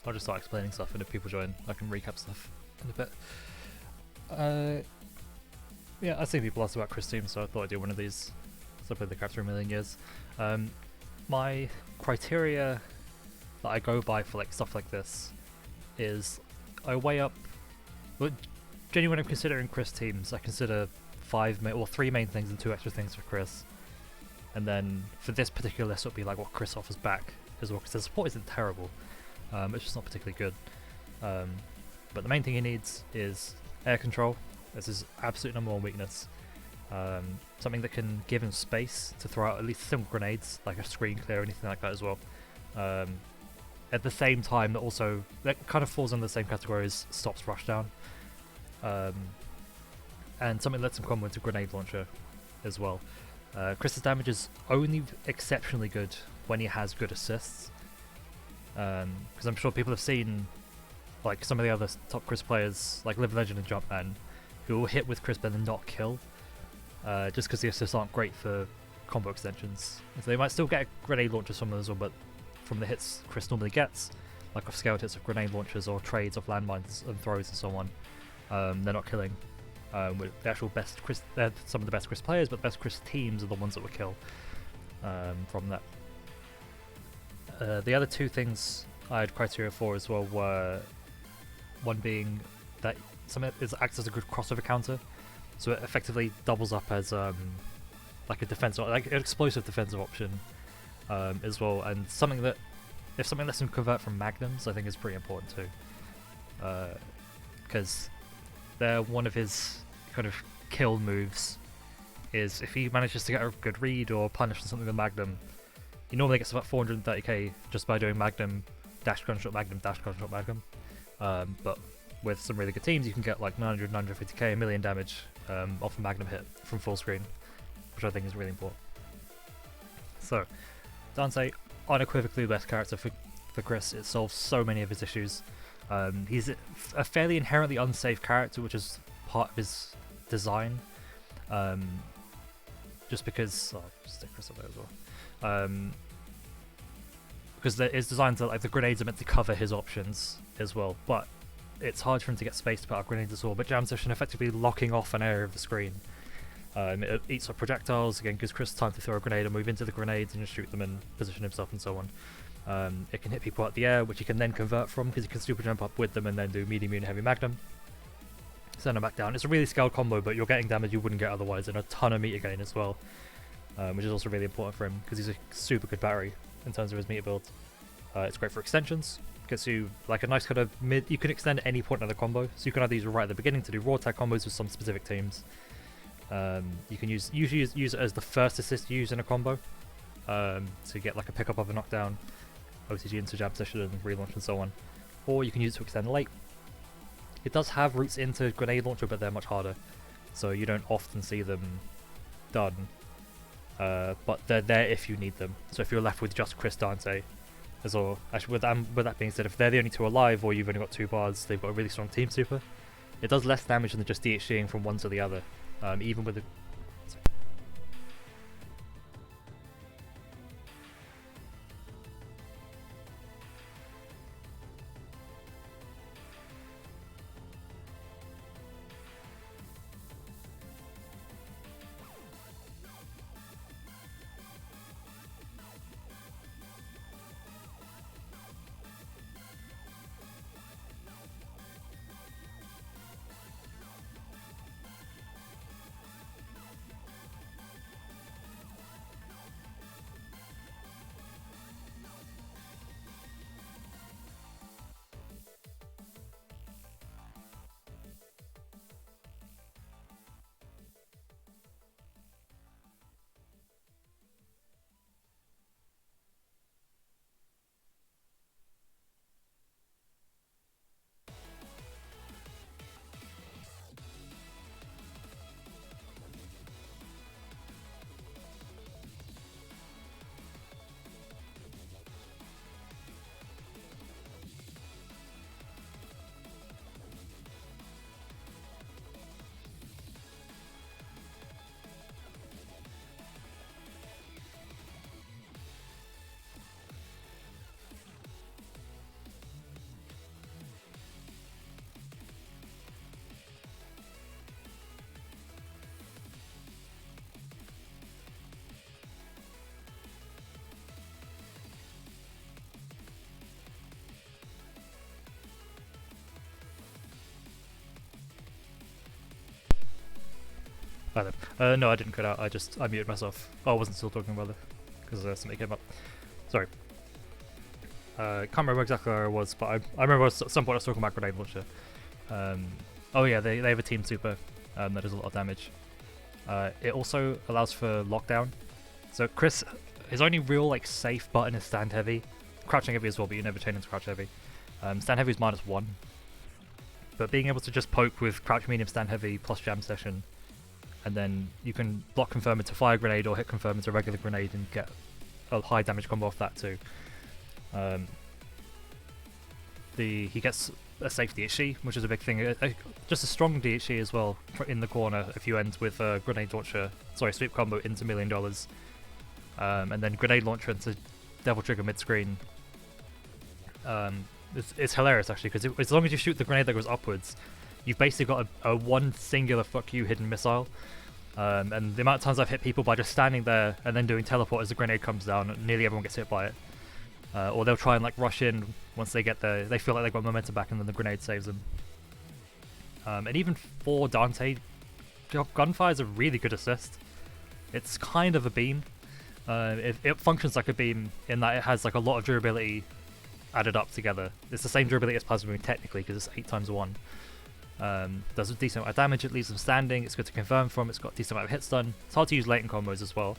I'll just start explaining stuff, and if people join, I can recap stuff in a bit. Yeah, I see people ask about Chris team, so I thought I'd do one of these. So I played the character a million years. My criteria that I go by for like stuff like this is I weigh up. Well, genuinely, when I'm considering Chris teams, I consider three main things and 2 extra things for Chris. And then for this particular list, it'll be like what Chris offers back as well, because the support isn't terrible. It's just not particularly good. But the main thing he needs is air control. This is absolute #1 weakness. Something that can give him space to throw out at least single grenades, like a screen clear or anything like that as well. At the same time, that kind of falls in the same category as stops rushdown. And something that lets him combo into grenade launcher as well. Chris's damage is only exceptionally good when he has good assists. Because I'm sure people have seen like some of the other top Chris players, like Living Legend and Jumpman, who will hit with Chris but then not kill, just because the assists aren't great for combo extensions. So they might still get a grenade launcher from them as well, but from the hits Chris normally gets, like off scaled hits of grenade launchers or trades off landmines and throws and so on, they're not killing. With the actual best Chris, they're some of the best Chris players, but the best Chris teams are the ones that would kill from that. The other 2 things I had criteria for as well were one being that something acts as a good crossover counter, so it effectively doubles up as like a defensive, like an explosive defensive option as well, and something that if something lets him convert from magnums, I think is pretty important too, because they're one of his kind of kill moves. Is if he manages to get a good read or punish on something with magnum, he normally gets about 430k just by doing magnum, dash gunshot magnum, dash gunshot magnum. But with some really good teams, you can get like 900, 950k, a million damage off a magnum hit from full screen, which I think is really important. So, Dante, unequivocally the best character for Chris. It solves so many of his issues. He's a fairly inherently unsafe character, which is part of his design. Just because, I'll stick Chris up there as well. Because it's designed to, like, the grenades are meant to cover his options as well, but it's hard for him to get space to put out grenades at all. But jam session effectively locking off an area of the screen. It eats up projectiles, again gives Chris time to throw a grenade and move into the grenades and just shoot them and position himself and so on. It can hit people out the air, which he can then convert from, because he can super jump up with them and then do medium and heavy magnum. Send them back down. It's a really scaled combo, but you're getting damage you wouldn't get otherwise, and a ton of meter gain as well, which is also really important for him, because he's a super good battery in terms of his meter build. It's great for extensions. Gets you like a nice kind of mid. You can extend at any point of the combo, so you can either use it right at the beginning to do raw tag combos with some specific teams. You can usually use it as the first assist you use in a combo, to get like a pickup of a knockdown, OTG into jab session and relaunch and so on. Or you can use it to extend late. It does have routes into grenade launcher, but they're much harder, so you don't often see them done. But they're there if you need them. So if you're left with just Chris Dante, as well. Actually, with that being said, if they're the only 2 alive, or you've only got 2 bars, they've got a really strong team super. It does less damage than just DHCing from one to the other, even with the. Hi there. No, I didn't cut out. I muted myself. Oh, I wasn't still talking about it because something came up. Sorry. Can't remember exactly where I was, but I remember at some point I was talking about grenade launcher. Oh yeah, they have a team super that does a lot of damage. It also allows for lockdown. So Chris, his only real like safe button is stand heavy, crouching heavy as well, but you never chain into crouch heavy. Stand heavy is -1, but being able to just poke with crouch medium, stand heavy plus jam session, and then you can block confirm into fire grenade or hit confirm into regular grenade and get a high damage combo off that too. He gets a safe DHC, which is a big thing. Just a strong DHC as well in the corner if you end with a grenade launcher, sweep combo into $1 million, and then grenade launcher into devil trigger mid screen. It's hilarious actually, because as long as you shoot the grenade that goes upwards, you've basically got a one singular fuck you hidden missile. And the amount of times I've hit people by just standing there and then doing teleport as the grenade comes down, nearly everyone gets hit by it. Or they'll try and like rush in once they get there. They feel like they've got momentum back, and then the grenade saves them. And even for Dante, gunfire is a really good assist. It's kind of a beam. It functions like a beam in that it has like a lot of durability added up together. It's the same durability as plasma beam technically, because it's 8 times 1. Does a decent amount of damage, it leaves them standing, it's good to confirm from, it's got a decent amount of hit stun. It's hard to use latent combos as well.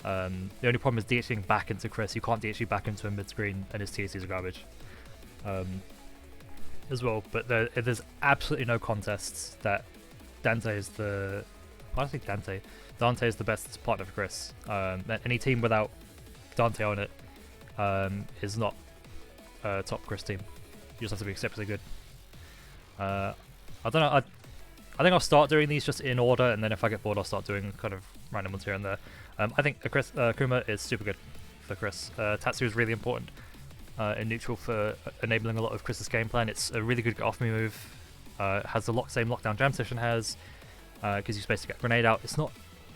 The only problem is DHing back into Chris. You can't DH back into him mid-screen, and his TSCs are garbage. As well, but there's absolutely no contests that Dante is the... I don't think Dante is the best partner for Chris. Any team without Dante on it is not a top Chris team. You just have to be exceptionally good. I don't know, I think I'll start doing these just in order, and then if I get bored I'll start doing kind of random ones here and there. I think Akuma is super good for Chris. Tatsu is really important in neutral for enabling a lot of Chris's game plan. It's a really good get off me move. It has the same lockdown jam session has, gives you space to get grenade out.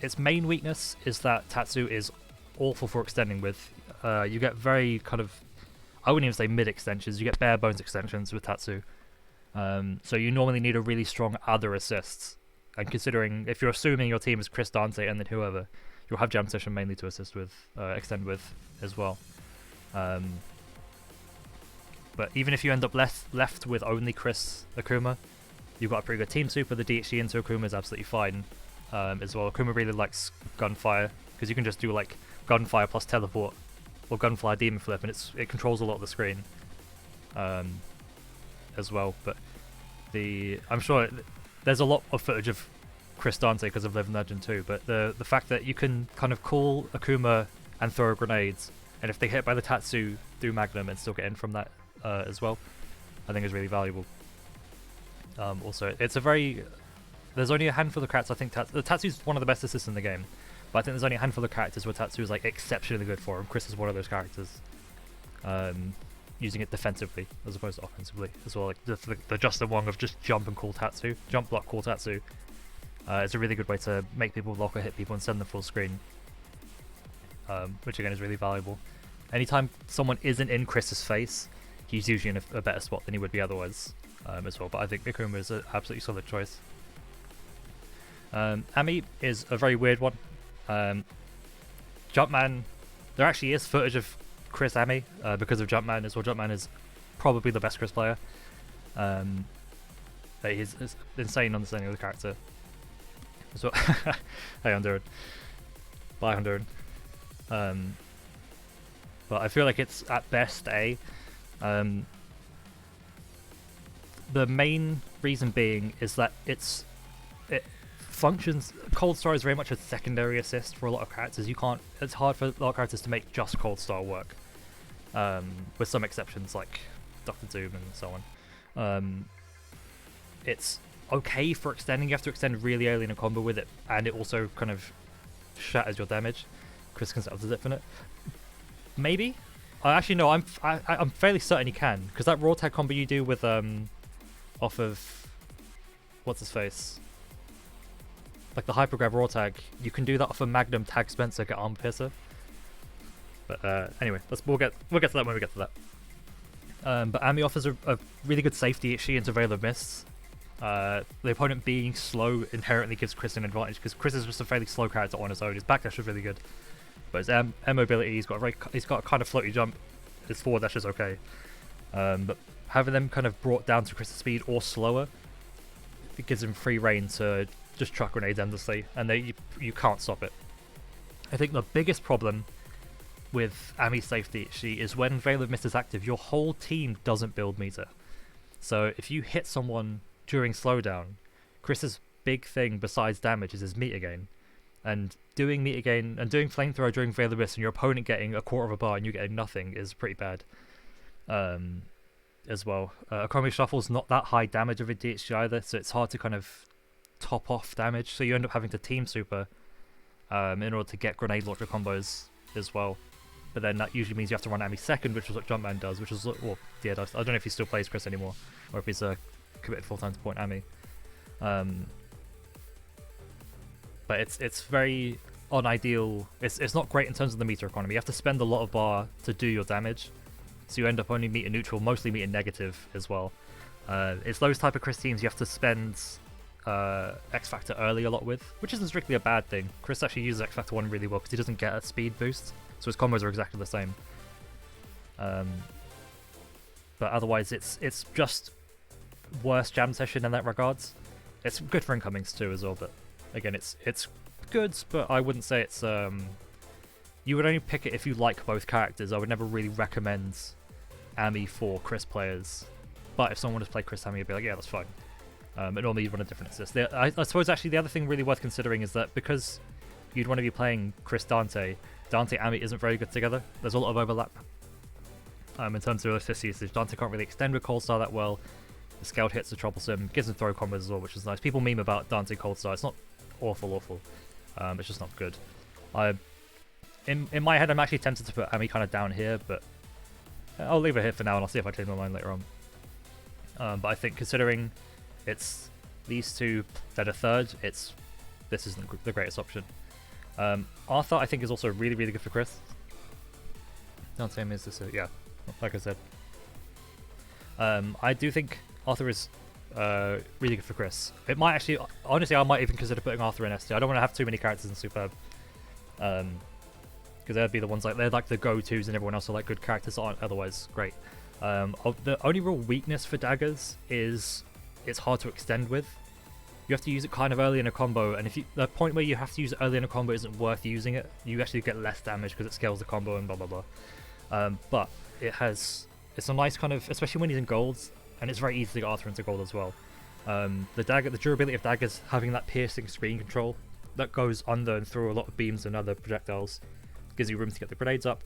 Its main weakness is that Tatsu is awful for extending with. You get very kind of, I wouldn't even say mid extensions, you get bare bones extensions with Tatsu. So you normally need a really strong other assists. And considering, if you're assuming your team is Chris, Dante, and then whoever, you'll have jam session mainly to assist with, extend with as well. But even if you end up left with only Chris Akuma, you've got a pretty good team super. The DHC into Akuma is absolutely fine as well. Akuma really likes gunfire, because you can just do like gunfire plus teleport or gunfire demon flip, and it controls a lot of the screen as well. But I'm sure there's a lot of footage of Chris Dante because of Live Legend too, but the fact that you can kind of call Akuma and throw grenades, and if they hit by the Tatsu, do Magnum and still get in from that as well, I think is really valuable. Also, there's only a handful of characters I think Tatsu's one of the best assists in the game, but I think there's only a handful of characters where Tatsu is like exceptionally good for him. Chris is one of those characters. Using it defensively as opposed to offensively as well, like the Justin Wong of just jump and call Tatsu, jump block call Tatsu. It's a really good way to make people lock or hit people and send them full screen, which again is really valuable. Anytime someone isn't in Chris's face, he's usually in a better spot than he would be otherwise as well. But I think Akuma is an absolutely solid choice. Ami is a very weird one. Jumpman, there actually is footage of Chris Ami because of Jumpman as well. Jumpman is probably the best Chris player. He's insane understanding of the character. So, hey Honduran. Bye Honduran. But I feel like it's at best A. The main reason being is that it functions. Cold Star is very much a secondary assist for a lot of characters. It's hard for a lot of characters to make just Cold Star work. With some exceptions like Dr. Doom and so on. It's okay for extending. You have to extend really early in a combo with it, and it also kind of shatters your damage. Chris can set up the zip in it. Maybe? Actually no, I'm fairly certain he can, because that raw tag combo you do with off of what's his face? Like the hyper grab raw tag, you can do that off a Magnum tag Spencer get arm piercer. But anyway, we'll get to that when we get to that. But Ami offers a really good safety issue into Veil of Mists. The opponent being slow inherently gives Chris an advantage, because Chris is just a fairly slow character on his own. His backdash is really good, but his M mobility, he's got a kind of floaty jump. His forward dash is okay, but having them kind of brought down to Chris's speed or slower, it gives him free reign to just chuck grenades endlessly, and you can't stop it. I think the biggest problem with Ami's safety is when Veil of Mist is active, your whole team doesn't build meter. So if you hit someone during slowdown, Chris's big thing besides damage is his meter gain. And doing meter gain and doing flamethrower during Veil of Mist and your opponent getting a quarter of a bar and you getting nothing is pretty bad. As well. Akuma Shuffle's not that high damage of a DHG either, so it's hard to kind of top off damage. So you end up having to team super in order to get grenade launcher combos as well. But then that usually means you have to run Ami second, which is what Jumpman does, which is, well, yeah, I don't know if he still plays Chris anymore, or if he's committed full-time to point Ami. But it's very unideal. It's not great in terms of the meter economy. You have to spend a lot of bar to do your damage, so you end up only meter neutral, mostly meter negative as well. It's those type of Chris teams you have to spend X Factor early a lot with, which isn't strictly a bad thing. Chris actually uses X Factor 1 really well because he doesn't get a speed boost, so his combos are exactly the same. But otherwise, it's just worse jam session in that regards. It's good for incomings too as well, but again, it's good, but I wouldn't say it's you would only pick it if you like both characters. I would never really recommend Ami for Chris players, but if someone wanted to play Chris Ami, I'd be like, yeah, that's fine. But normally you'd run a different assist. I suppose actually the other thing really worth considering is that because you'd want to be playing Chris Dante Ami isn't very good together. There's a lot of overlap in terms of assist usage. Dante can't really extend with Cold Star that well. The scaled hits are troublesome. Gives him throw combos as well, which is nice. People meme about Dante Cold Star. It's not awful. It's just not good. In my head, I'm actually tempted to put Ami kind of down here, but I'll leave it here for now, and I'll see if I change my mind later on. But I think considering it's these two that are third, this isn't the greatest option. Arthur, I think, is also really, really good for Chris. Dante is this, yeah, like I said. I do think Arthur is really good for Chris. It might actually, honestly, I might even consider putting Arthur in ST. I don't want to have too many characters in Superb. Because they'd be the ones they're like the go-tos, and everyone else are like good characters that aren't otherwise great. The only real weakness for daggers is it's hard to extend with. You have to use it kind of early in a combo, and if the point where you have to use it early in a combo isn't worth using it, you actually get less damage because it scales the combo and blah blah blah. But it's a nice kind of, especially when he's in golds, and it's very easy to get Arthur into gold as well. The durability of daggers, having that piercing screen control that goes under and through a lot of beams and other projectiles, gives you room to get the grenades up.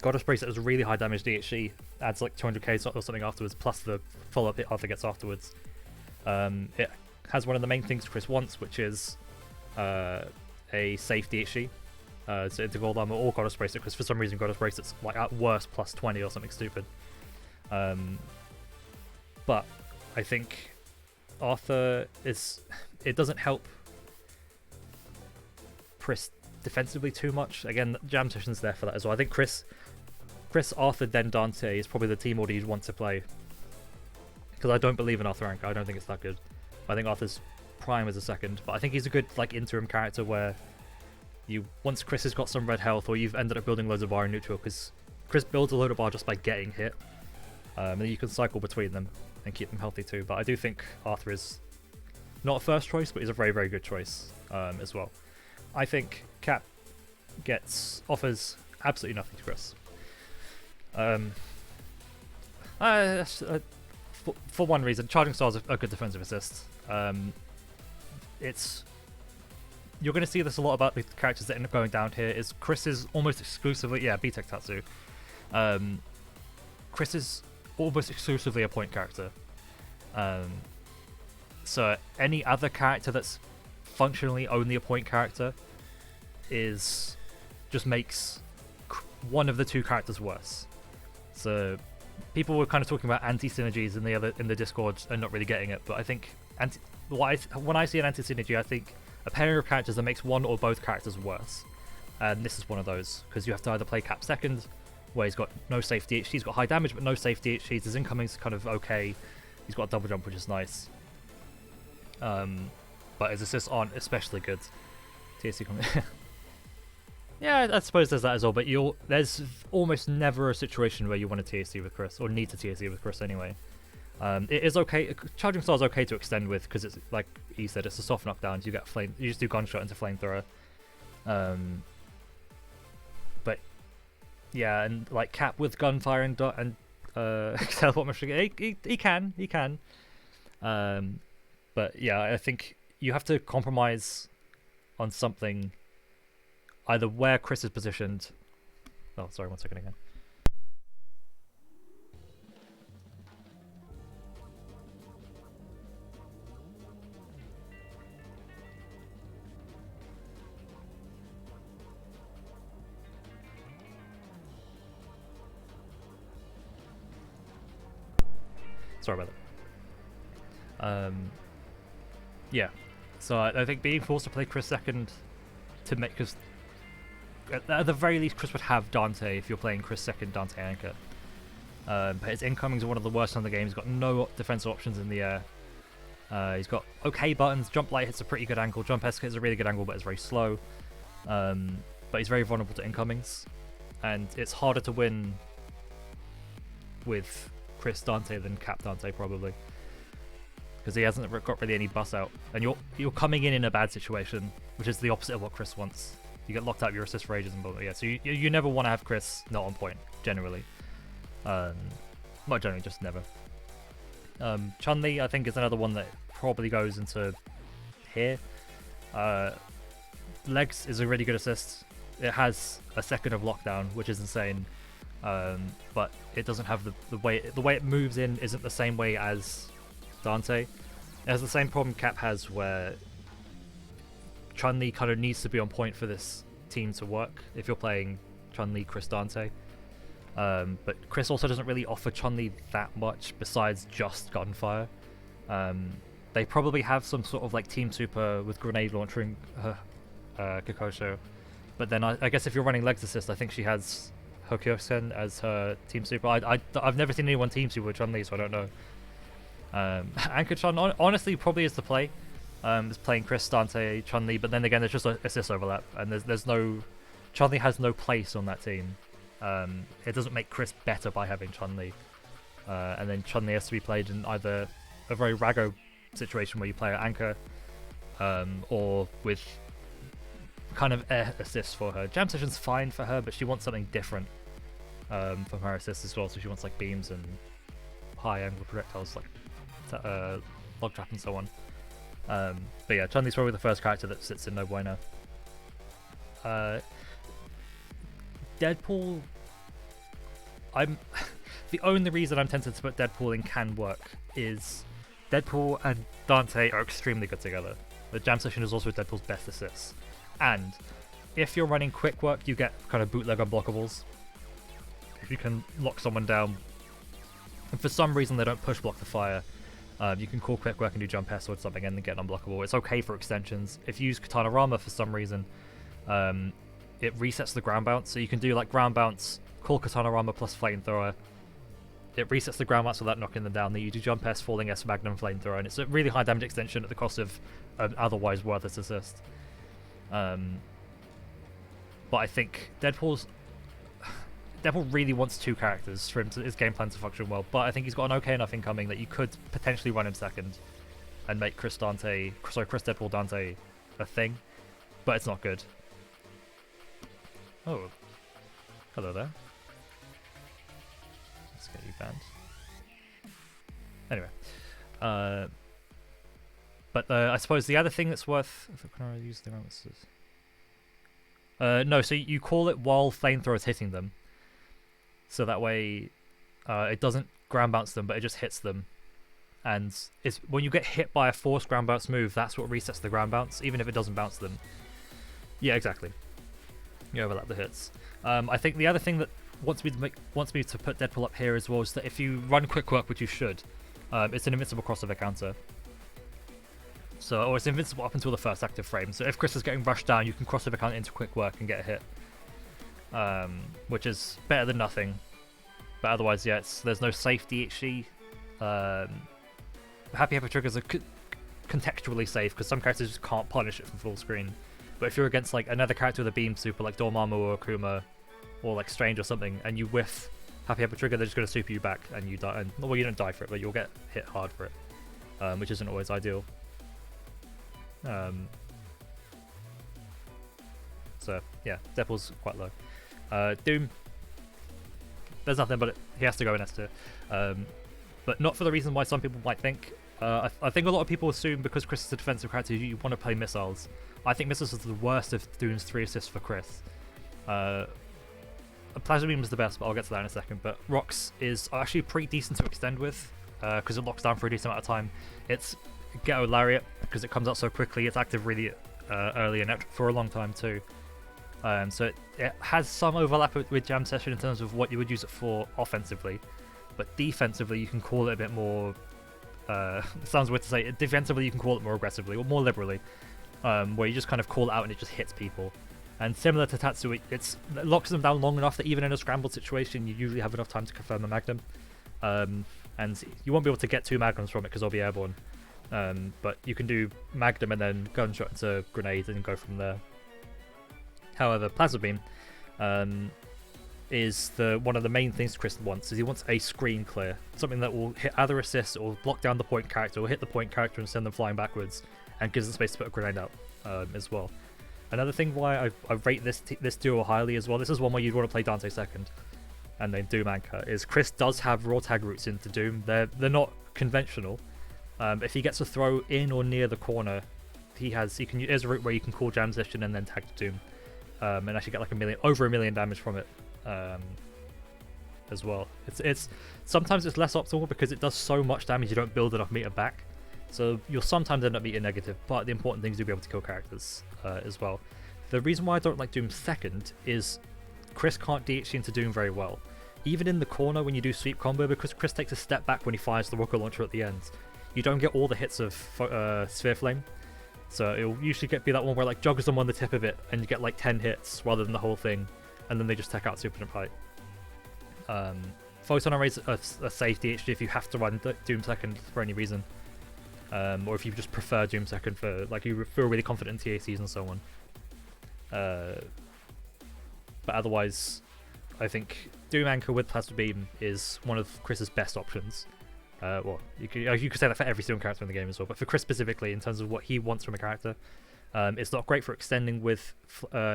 Goddess Bracelet is really high damage DHC, adds like 200k or something afterwards, plus the follow-up hit Arthur gets afterwards. It has one of the main things Chris wants, which is a safe DHC. So into Gold Armor or Goddess Bracelet, because for some reason Goddess Bracelet's like at worst plus 20 or something stupid. But I think Arthur it doesn't help Chris defensively too much. Again, Jam Session's there for that as well. I think Chris, Arthur, then Dante is probably the team order you'd want to play. Because I don't believe in Arthur Anchor. I don't think it's that good. I think Arthur's prime is a second, but I think he's a good like interim character where once Chris has got some red health, or you've ended up building loads of bar in neutral, because Chris builds a load of bar just by getting hit, and then you can cycle between them and keep them healthy too. But I do think Arthur is not a first choice, but he's a very, very good choice as well. I think Cap offers absolutely nothing to Chris. For one reason, Charging Star is a good defensive assist. You're going to see this a lot about the characters that end up going down here. Is Chris is almost exclusively, B-Tech Tatsu. Chris is almost exclusively a point character. So any other character that's functionally only a point character just makes one of the two characters worse. So people were kind of talking about anti-synergies in the Discord and not really getting it, but I think when I see an anti-synergy, I think a pairing of characters that makes one or both characters worse. And this is one of those, because you have to either play Cap second, where he's got no safe DHC, he's got high damage but no safe DHCs, his incoming's kind of okay, he's got a double jump which is nice, But his assists aren't especially good. TSC coming. Yeah, I suppose there's that as well, but there's almost never a situation where you want to TSC with Chris, or need to TSC with Chris anyway. It is okay. Charging Star is okay to extend with, because it's like he said, it's a soft knockdown. You get you just do gunshot into flamethrower. But yeah, and like Cap with gunfire and teleport machine, he can. But yeah, I think you have to compromise on something. Either where Chris is positioned. Oh, sorry, 1 second again. Sorry about that. Yeah. So I think being forced to play Chris second to make, because at the very least, Chris would have Dante if you're playing Chris second, Dante anchor. But his incomings are one of the worst in the game. He's got no defensive options in the air. He's got okay buttons. Jump light hits a pretty good angle. Jump S hits a really good angle, but it's very slow. But he's very vulnerable to incomings. And it's harder to win with Chris Dante than Cap Dante, probably. Because he hasn't got really any bust out. And you're coming in a bad situation, which is the opposite of what Chris wants. You get locked out of your assist for ages and blah, blah, yeah. So you never want to have Chris not on point, generally. Not generally, just never. Chun-Li, I think, is another one that probably goes into here. Legs is a really good assist. It has a second of lockdown, which is insane. But it doesn't have the way it moves in isn't the same way as Dante. It has the same problem Cap has, where Chun-Li kind of needs to be on point for this team to work if you're playing Chun-Li, Chris, Dante. But Chris also doesn't really offer Chun-Li that much besides just gunfire. They probably have some sort of like team super with grenade launching Kikosho. But then I guess if you're running legs assist, I think she has Hokyosen as her team super. I've never seen anyone team super with Chun-Li, so I don't know. Anchor Chun honestly probably is the play. Is playing Chris, Dante, Chun-Li, but then again there's just a assist overlap, and there's no Chun-Li has no place on that team. It doesn't make Chris better by having Chun-Li, and then Chun-Li has to be played in either a very Rago situation where you play an anchor, or with kind of air assists for her. Jam Session's fine for her, but she wants something different from her assists as well. So she wants like beams and high angle projectiles like log trap and so on. But yeah, Chun-Li's probably the first character that sits in no bueno. Deadpool, the only reason I'm tempted to put Deadpool in can work is Deadpool and Dante are extremely good together. The Jam Session is also Deadpool's best assists. And if you're running quick work, you get kind of bootleg unblockables. If you can lock someone down, and for some reason they don't push block the fire, you can call quick work and do jump S or something and then get unblockable. It's okay for extensions. If you use Katana Rama for some reason, it resets the ground bounce. So you can do like ground bounce, call Katana Rama plus flamethrower. It resets the ground bounce without knocking them down. Then you do jump S, falling S, magnum, flamethrower, and it's a really high damage extension at the cost of an otherwise worthless assist. But I think Deadpool really wants two characters for his game plan to function well, but I think he's got an okay enough incoming that you could potentially run him second and make Chris Deadpool Dante a thing, but it's not good. Oh, hello there. Let's get you banned. Anyway, but I suppose the other thing that's worth... Can I use the Nemesis? No, so you call it while flamethrower's hitting them. So that way it doesn't ground bounce them, but it just hits them. And it's when you get hit by a forced ground bounce move, that's what resets the ground bounce, even if it doesn't bounce them. Yeah, exactly. You overlap the hits. I think the other thing that wants me to put Deadpool up here as well is that if you run quick work, which you should, it's an invincible crossover counter. Or it's invincible up until the first active frame. So if Chris is getting rushed down, you can crossover counter into quick work and get a hit. Which is better than nothing. But otherwise, yeah, there's no safety HE. Happy Happy triggers contextually safe because some characters just can't punish it from full screen. But if you're against like another character with a beam super like Dormammu or Akuma or like Strange or something, and you whiff Happy Happy Trigger, they're just going to super you back and you die. And, well, you don't die for it, but you'll get hit hard for it, which isn't always ideal. So yeah, Deadpool's quite low. Doom, there's nothing but he has to go in S tier, but not for the reason why some people might think. I think a lot of people assume because Chris is a defensive character, you want to play missiles. I think missiles is the worst of Doom's 3 assists for Chris. Plasma Beam is the best, but I'll get to that in a second. But Rocks is actually pretty decent to extend with, because it locks down for a decent amount of time. It's Ghetto Lariat, because it comes out so quickly. It's active really early and for a long time too. So it has some overlap with Jam Session in terms of what you would use it for offensively. But defensively, you can call it a bit more... it sounds weird to say. Defensively, you can call it more aggressively, or more liberally. Where you just kind of call it out and it just hits people. And similar to Tatsu, it locks them down long enough that even in a scrambled situation, you usually have enough time to confirm a Magnum. And you won't be able to get 2 Magnums from it because they'll be airborne. But you can do Magnum and then gunshot into grenades and go from there. However, Plasma Beam is one of the main things Chris wants, is he wants a screen clear. Something that will hit either assist or block down the point character, or hit the point character and send them flying backwards, and gives them space to put a grenade out as well. Another thing why I rate this duo highly as well, this is one where you'd want to play Dante second, and then Doom Anchor, is Chris does have raw tag routes into Doom. They're not conventional. If he gets a throw in or near the corner, there's a route where you can call Jam Session and then tag to Doom, and actually get like over a million damage from it as well. It's sometimes it's less optimal because it does so much damage you don't build enough meter back. So you'll sometimes end up being negative, but the important thing is to be able to kill characters as well. The reason why I don't like Doom second is Chris can't DHC into Doom very well. Even in the corner when you do sweep combo, because Chris takes a step back when he fires the rocket launcher at the end, you don't get all the hits of Sphere Flame. So it'll usually be that one where like joggers them on the tip of it and you get like 10 hits rather than the whole thing, and then they just take out super jump height. Photon Array is a safe DHC if you have to run Doom second for any reason. Or if you just prefer Doom second for, like, you feel really confident in TACs and so on. But otherwise, I think Doom Anchor with Plasma Beam is one of Chris's best options. Well, you could say that for every single character in the game as well, but for Chris specifically, in terms of what he wants from a character, it's not great for extending with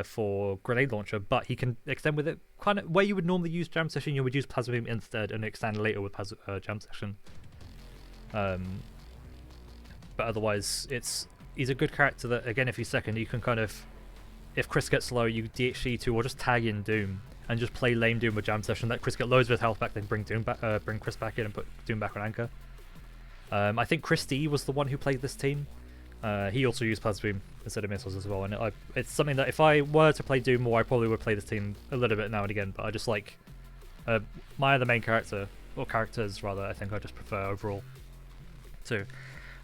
for Grenade Launcher, but he can extend with it kind of where you would normally use Jam Session. You would use Plasma Beam instead and extend later with Jam Session. But otherwise, he's a good character that, again, if he's second, you can kind of, if Chris gets low, you DHC to or just tag in Doom and just play lame Doom with Jam Session, let Chris get loads of his health back, then bring Chris back in and put Doom back on Anchor. I think Chris D was the one who played this team. He also used Plasma Beam instead of missiles as well, and it's something that if I were to play Doom more, I probably would play this team a little bit now and again, but I just like my other main character, or characters rather, I think I just prefer overall too.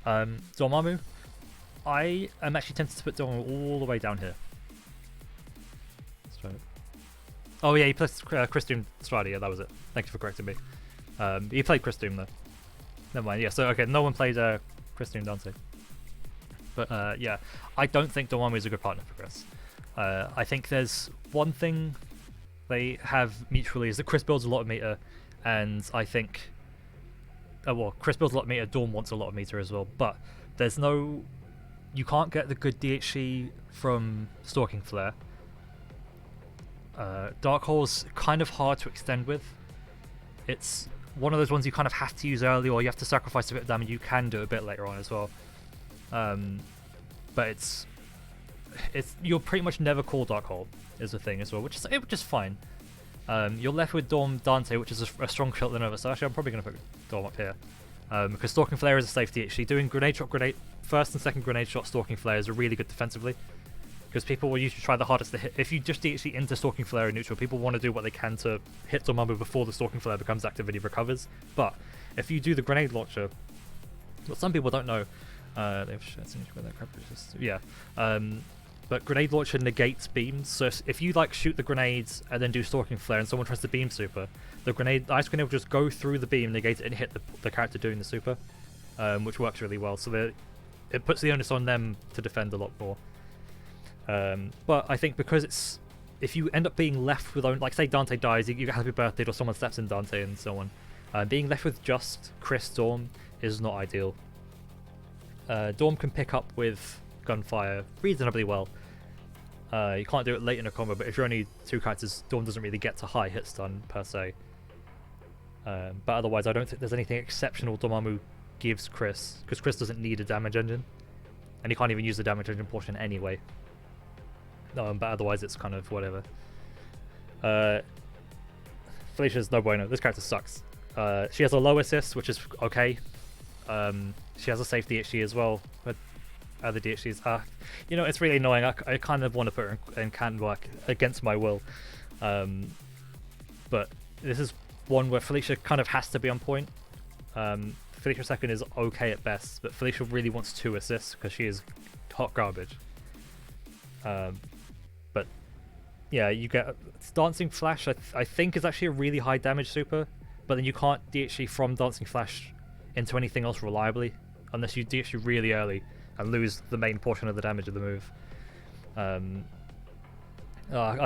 Dormammu, I am actually tempted to put Dormammu all the way down here. Oh yeah, he played Chris Doom Strider, yeah, that was it. Thank you for correcting me. He played Chris Doom though. Never mind, yeah, so okay, no one played Chris Doom Dante. But yeah, I don't think Dormammu is a good partner for Chris. I think there's one thing they have mutually is that Chris builds a lot of meter, and I think... well, Chris builds a lot of meter, Dawn wants a lot of meter as well, but there's no... You can't get the good DHC from Stalking Flare. Dark Hole's kind of hard to extend with. It's one of those ones you kind of have to use early, or you have to sacrifice a bit of damage. You can do a bit later on as well. But it's you'll pretty much never call Dark Hole is the thing as well, which is fine. You're left with Dante, which is a strong shot than ever. So actually, I'm probably going to put Dorm up here. Because Stalking Flare is a safe DHC. Doing grenade, first and second grenade shot Stalking Flare is really good defensively. Because people will usually try the hardest to hit. If you just DHC into Stalking Flare in neutral, people want to do what they can to hit Dormammu before the Stalking Flare becomes active and he recovers. But if you do the grenade launcher, what some people don't know, but grenade launcher negates beams. So if you like shoot the grenades and then do Stalking Flare and someone tries to beam super, the ice grenade will just go through the beam, negate it, and hit the character doing the super, which works really well. So it puts the onus on them to defend a lot more. But I think because it's, if you end up being left with, like say Dante dies, you get Happy Birthday or someone steps in Dante and so on, being left with just Chris Storm is not ideal. Dorm can pick up with gunfire reasonably well. You can't do it late in a combo, but if you're only 2 characters, Dorm doesn't really get to high hit stun per se. But otherwise, I don't think there's anything exceptional Dormammu gives Chris, because Chris doesn't need a damage engine, and he can't even use the damage engine portion anyway. But otherwise, it's kind of whatever. Felicia's no bueno. This character sucks. She has a low assist, which is okay. She has a safe DHG as well, but other DHGs, you know, it's really annoying. I kind of want to put her in can work against my will. But this is one where Felicia kind of has to be on point. Felicia second is okay at best, but Felicia really wants 2 assists because she is hot garbage. But yeah, you get Dancing Flash, I think is actually a really high damage super, but then you can't DHG from Dancing Flash into anything else reliably unless you DHG really early and lose the main portion of the damage of the move. I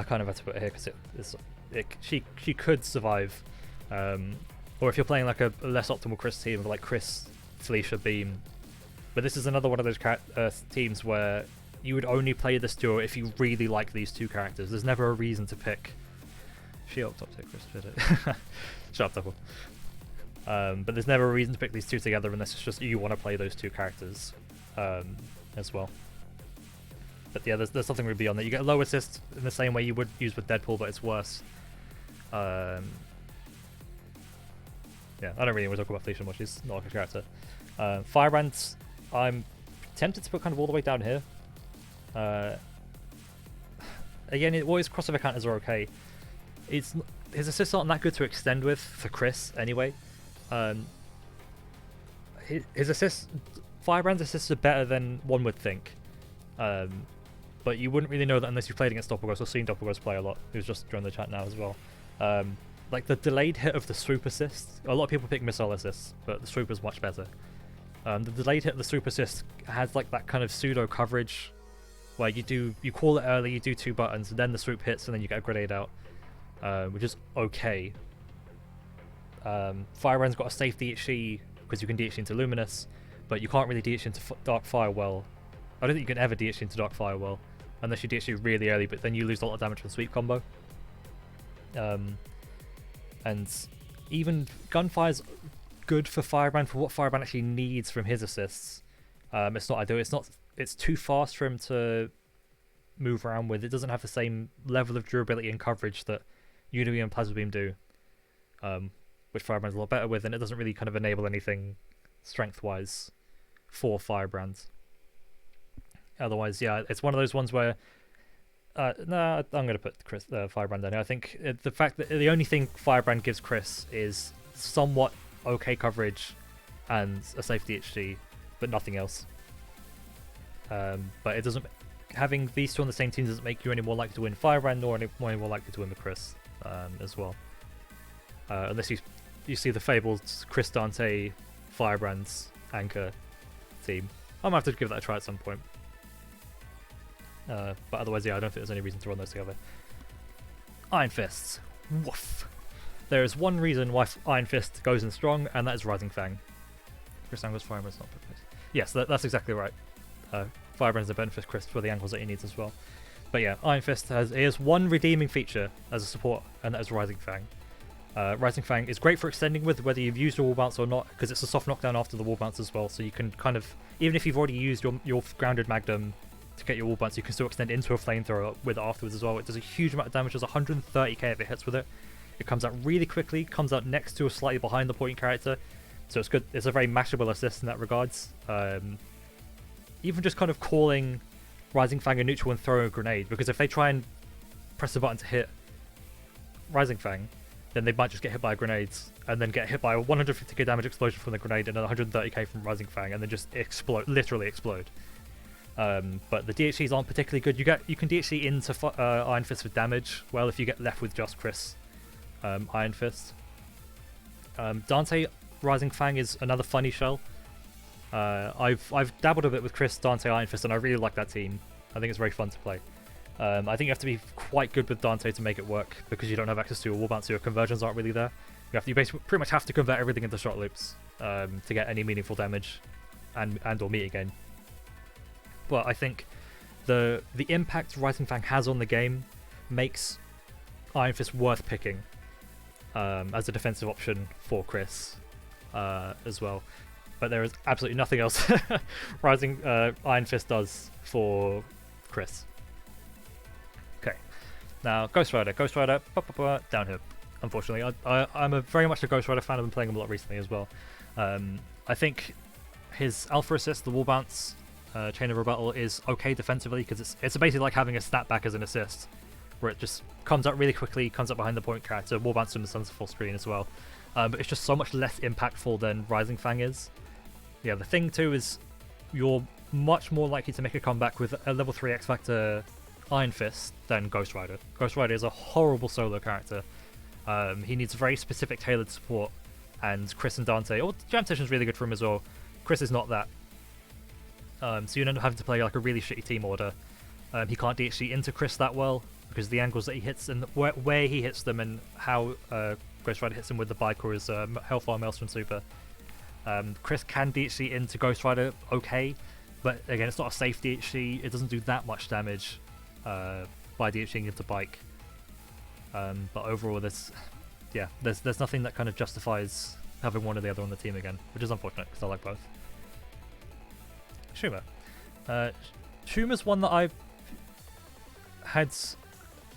kind of had to put it here because she could survive. Or if you're playing like a less optimal Chris team, like Chris, Felicia, Beam. But this is another one of those teams where you would only play this duo if you really like these 2 characters. There's never a reason to pick. She up top 2, Chris did it. Shut up, Double. But there's never a reason to pick these 2 together unless it's just you want to play those 2 characters as well. But yeah, there's something really beyond that. You get a low assist in the same way you would use with Deadpool, but it's worse. Yeah, I don't really want to talk about Felicia much. She's not a good character. Firebrand, I'm tempted to put kind of all the way down here. Again, all his crossover counters are okay. His assists aren't that good to extend with for Chris anyway. His assists, Firebrand's assists are better than one would think. But you wouldn't really know that unless you played against Doppelghost or seen Doppelghost play a lot. He was just joined the chat now as well. Like the delayed hit of the swoop assist, a lot of people pick missile assists, but the swoop is much better. The delayed hit of the swoop assist has like that kind of pseudo coverage where you call it early, you do 2 buttons, and then the swoop hits, and then you get a grenade out, which is okay. Firebrand's got a safe DHC because you can DHC into Luminous, but you can't really DHC into Dark Fire well. I don't think you can ever DHC into Dark Fire well, unless you DHC really early, but then you lose a lot of damage from the sweep combo. And even Gunfire's good for Firebrand for what Firebrand actually needs from his assists. It's not ideal. It's too fast for him to move around with. It doesn't have the same level of durability and coverage that Unity and Plasma Beam do, which Firebrand's a lot better with, and it doesn't really kind of enable anything strength-wise for Firebrand. Otherwise, yeah, it's one of those ones where no, I'm going to put Firebrand down here. I think the fact that the only thing Firebrand gives Chris is somewhat okay coverage and a safe DHC, but nothing else. But it doesn't. Having these 2 on the same team doesn't make you any more likely to win Firebrand, nor any more likely to win with Chris as well. Unless you see the fabled Chris Dante Firebrand's anchor team. I'm going to have to give that a try at some point. But otherwise, yeah, I don't think there's any reason to run those together. Iron Fists. Woof. There is one reason why Iron Fist goes in strong, and that is Rising Fang. Chris Angle's Firebrand's not perfect. Yes, that's exactly right. Firebrand's a benefit Chris for the angles that he needs as well. But yeah, Iron Fist has one redeeming feature as a support, and that is Rising Fang. Rising Fang is great for extending with whether you've used your wall bounce or not, because it's a soft knockdown after the wall bounce as well, so you can kind of, even if you've already used your grounded Magnum to get your wall bounce, you can still extend into a flamethrower with it afterwards as well. It does a huge amount of damage. It does 130k if it hits with it. It comes out really quickly, comes out next to or slightly behind the point character, so it's good. It's a very mashable assist in that regards. Even just kind of calling Rising Fang a neutral and throwing a grenade, because if they try and press the button to hit Rising Fang, then they might just get hit by grenades and then get hit by a 150k damage explosion from the grenade and then 130k from Rising Fang and then just explode, literally explode. But the DHCs aren't particularly good. You can DHC into Iron Fist for damage, well, if you get left with just Chris Iron Fist. Dante Rising Fang is another funny shell. I've dabbled a bit with Chris, Dante, Iron Fist, and I really like that team. I think it's very fun to play. I think you have to be quite good with Dante to make it work because you don't have access to a wall bounce, so your conversions aren't really there. You basically pretty much have to convert everything into shot loops to get any meaningful damage and or meter gain. But I think the impact Rising Fang has on the game makes Iron Fist worth picking as a defensive option for Chris as well. But there is absolutely nothing else Rising Iron Fist does for Chris. Okay, now Ghost Rider, down here. Unfortunately, I'm very much a Ghost Rider fan. I've been playing him a lot recently as well. I think his alpha assist, the wall bounce, chain of rebuttal is okay defensively because it's basically like having a snapback as an assist, where it just comes up really quickly, comes up behind the point character, wall bounce him to full screen as well. But it's just so much less impactful than Rising Fang is. Yeah, the thing too is you're much more likely to make a comeback with a level 3 X Factor Iron Fist than Ghost Rider. Ghost Rider is a horrible solo character. He needs very specific tailored support, and Chris and Dante, or Jam Session's really good for him as well. Chris is not that. So you end up having to play like a really shitty team order. He can't DHC into Chris that well because the angles that he hits and where he hits them and how Ghost Rider hits him with the bike or his Hellfire Maelstrom Super. Chris can DHC into Ghost Rider okay, but again, it's not a safe DHC. It doesn't do that much damage by DHCing into bike. But overall, there's nothing that kind of justifies having one or the other on the team again, which is unfortunate because I like both. Shuma. Shuma's one that I've had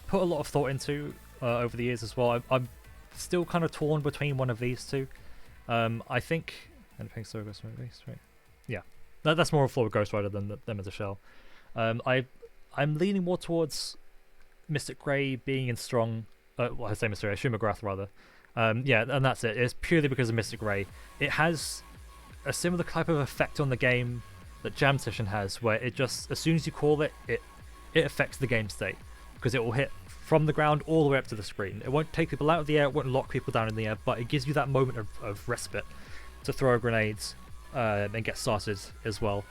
put a lot of thought into over the years as well. I'm still kind of torn between one of these two. I think... Yeah, that's more a flaw with Ghost Rider than them as a shell. I'm leaning more towards Mystic Grey being in strong... well, I say Mystic Grey, Shuma-Gorath rather. Yeah, and that's it. It's purely because of Mystic Grey. It has a similar type of effect on the game that Jam Session has, where it just, as soon as you call it, it affects the game state. Because it will hit from the ground all the way up to the screen. It won't take people out of the air, it won't lock people down in the air, but it gives you that moment of respite to throw grenades and get started as well.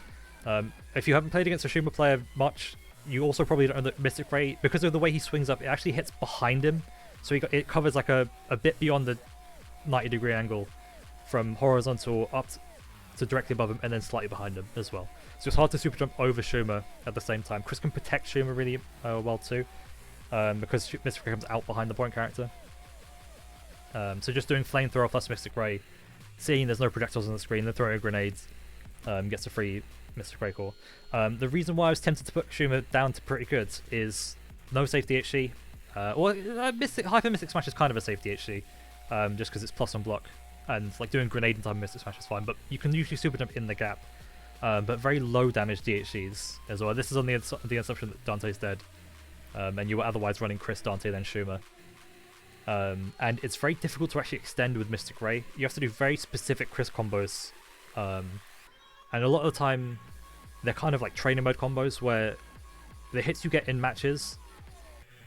If you haven't played against a Shuma player much, you also probably don't know that Mystic Grey, because of the way he swings up, it actually hits behind him. So it covers like a bit beyond the 90-degree angle from horizontal up to directly above him and then slightly behind him as well. So it's hard to super jump over Shuma at the same time. Chris can protect Shuma really well too, because Mystic Grey comes out behind the point character. So just doing Flamethrower plus Mystic Grey, seeing there's no projectiles on the screen, then throwing grenades gets a free Mystic Grey core. The reason why I was tempted to put Shuma down to pretty good is no safe DHC. Hyper Mystic Smash is kind of a safe DHC, just because it's plus on block, and like doing grenade in time Mystic Smash is fine, but you can usually super jump in the gap. But very low damage DHCs as well. This is on the assumption that Dante's dead, and you were otherwise running Chris, Dante, then Shuma. And it's very difficult to actually extend with Mystic Grey. You have to do very specific Chris combos, and a lot of the time they're kind of like trainer mode combos where the hits you get in matches,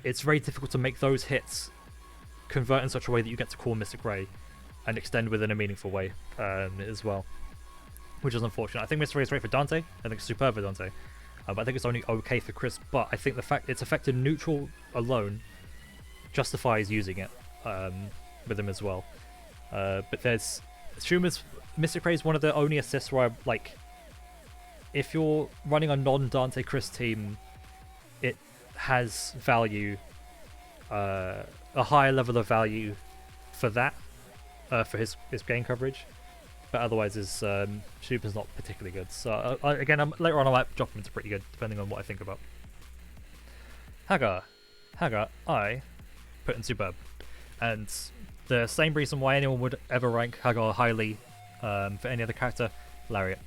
it's very difficult to make those hits convert in such a way that you get to call Mystic Grey and extend within a meaningful way as well, which is unfortunate. I think Mystic Grey is great for Dante. I think it's superb for Dante, but I think it's only okay for Chris. But I think the fact it's effective neutral alone justifies using it with him as well. But there's Shuma's Mystic Grey is one of the only assists where like, if you're running a non-Dante Chris team, it has value, a higher level of value for that, for his game coverage. But otherwise, Shuma's not particularly good. So again, later on I might drop him into pretty good, depending on what I think about. Haggar, I put in superb, and the same reason why anyone would ever rank Haggar highly for any other character: Lariat.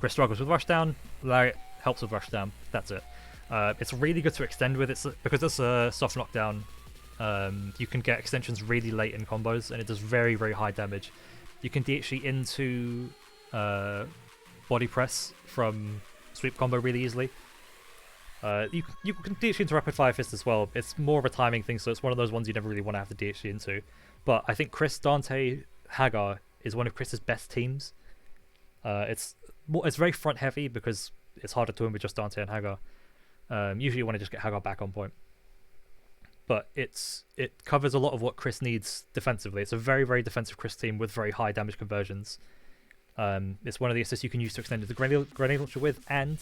Chris struggles with rushdown, Lariat helps with rushdown. That's it. It's really good to extend with. It's because it's a soft knockdown. You can get extensions really late in combos, and it does very, very high damage. You can DHC into body press from sweep combo really easily. You can DHC into rapid fire fist as well. It's more of a timing thing, so it's one of those ones you never really want to have to DHC into. But I think Chris, Dante, Haggar is one of Chris's best teams. It's it's very front heavy because it's harder to win with just Dante and Haggar. Usually you want to just get Haggar back on point. But it covers a lot of what Chris needs defensively. It's a very, very defensive Chris team with very high damage conversions. It's one of the assists you can use to extend the grenade launcher with, and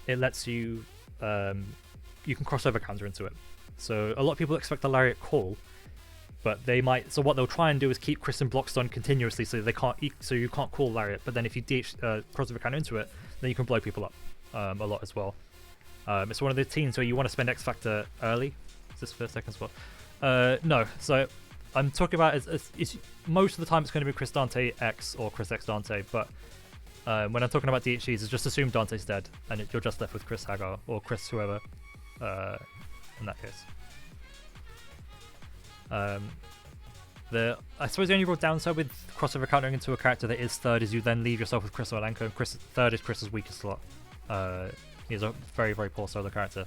it lets you you can crossover counter into it. So a lot of people expect a lariat call, but they might. So what they'll try and do is keep Chris in block stun continuously, so they can't. So you can't call lariat. But then if you crossover counter into it, then you can blow people up a lot as well. It's one of the teams where you want to spend X Factor early. Is this first second spot? No. So I'm talking about is most of the time it's going to be Chris Dante X or Chris X Dante, but when I'm talking about DHEs, it's just assume Dante's dead, and you're just left with Chris Haggar or Chris whoever in that case. I suppose the only real downside with crossover countering into a character that is third is you then leave yourself with Chris Olenko, and third is Chris's weakest slot. He's a very, very poor solo character.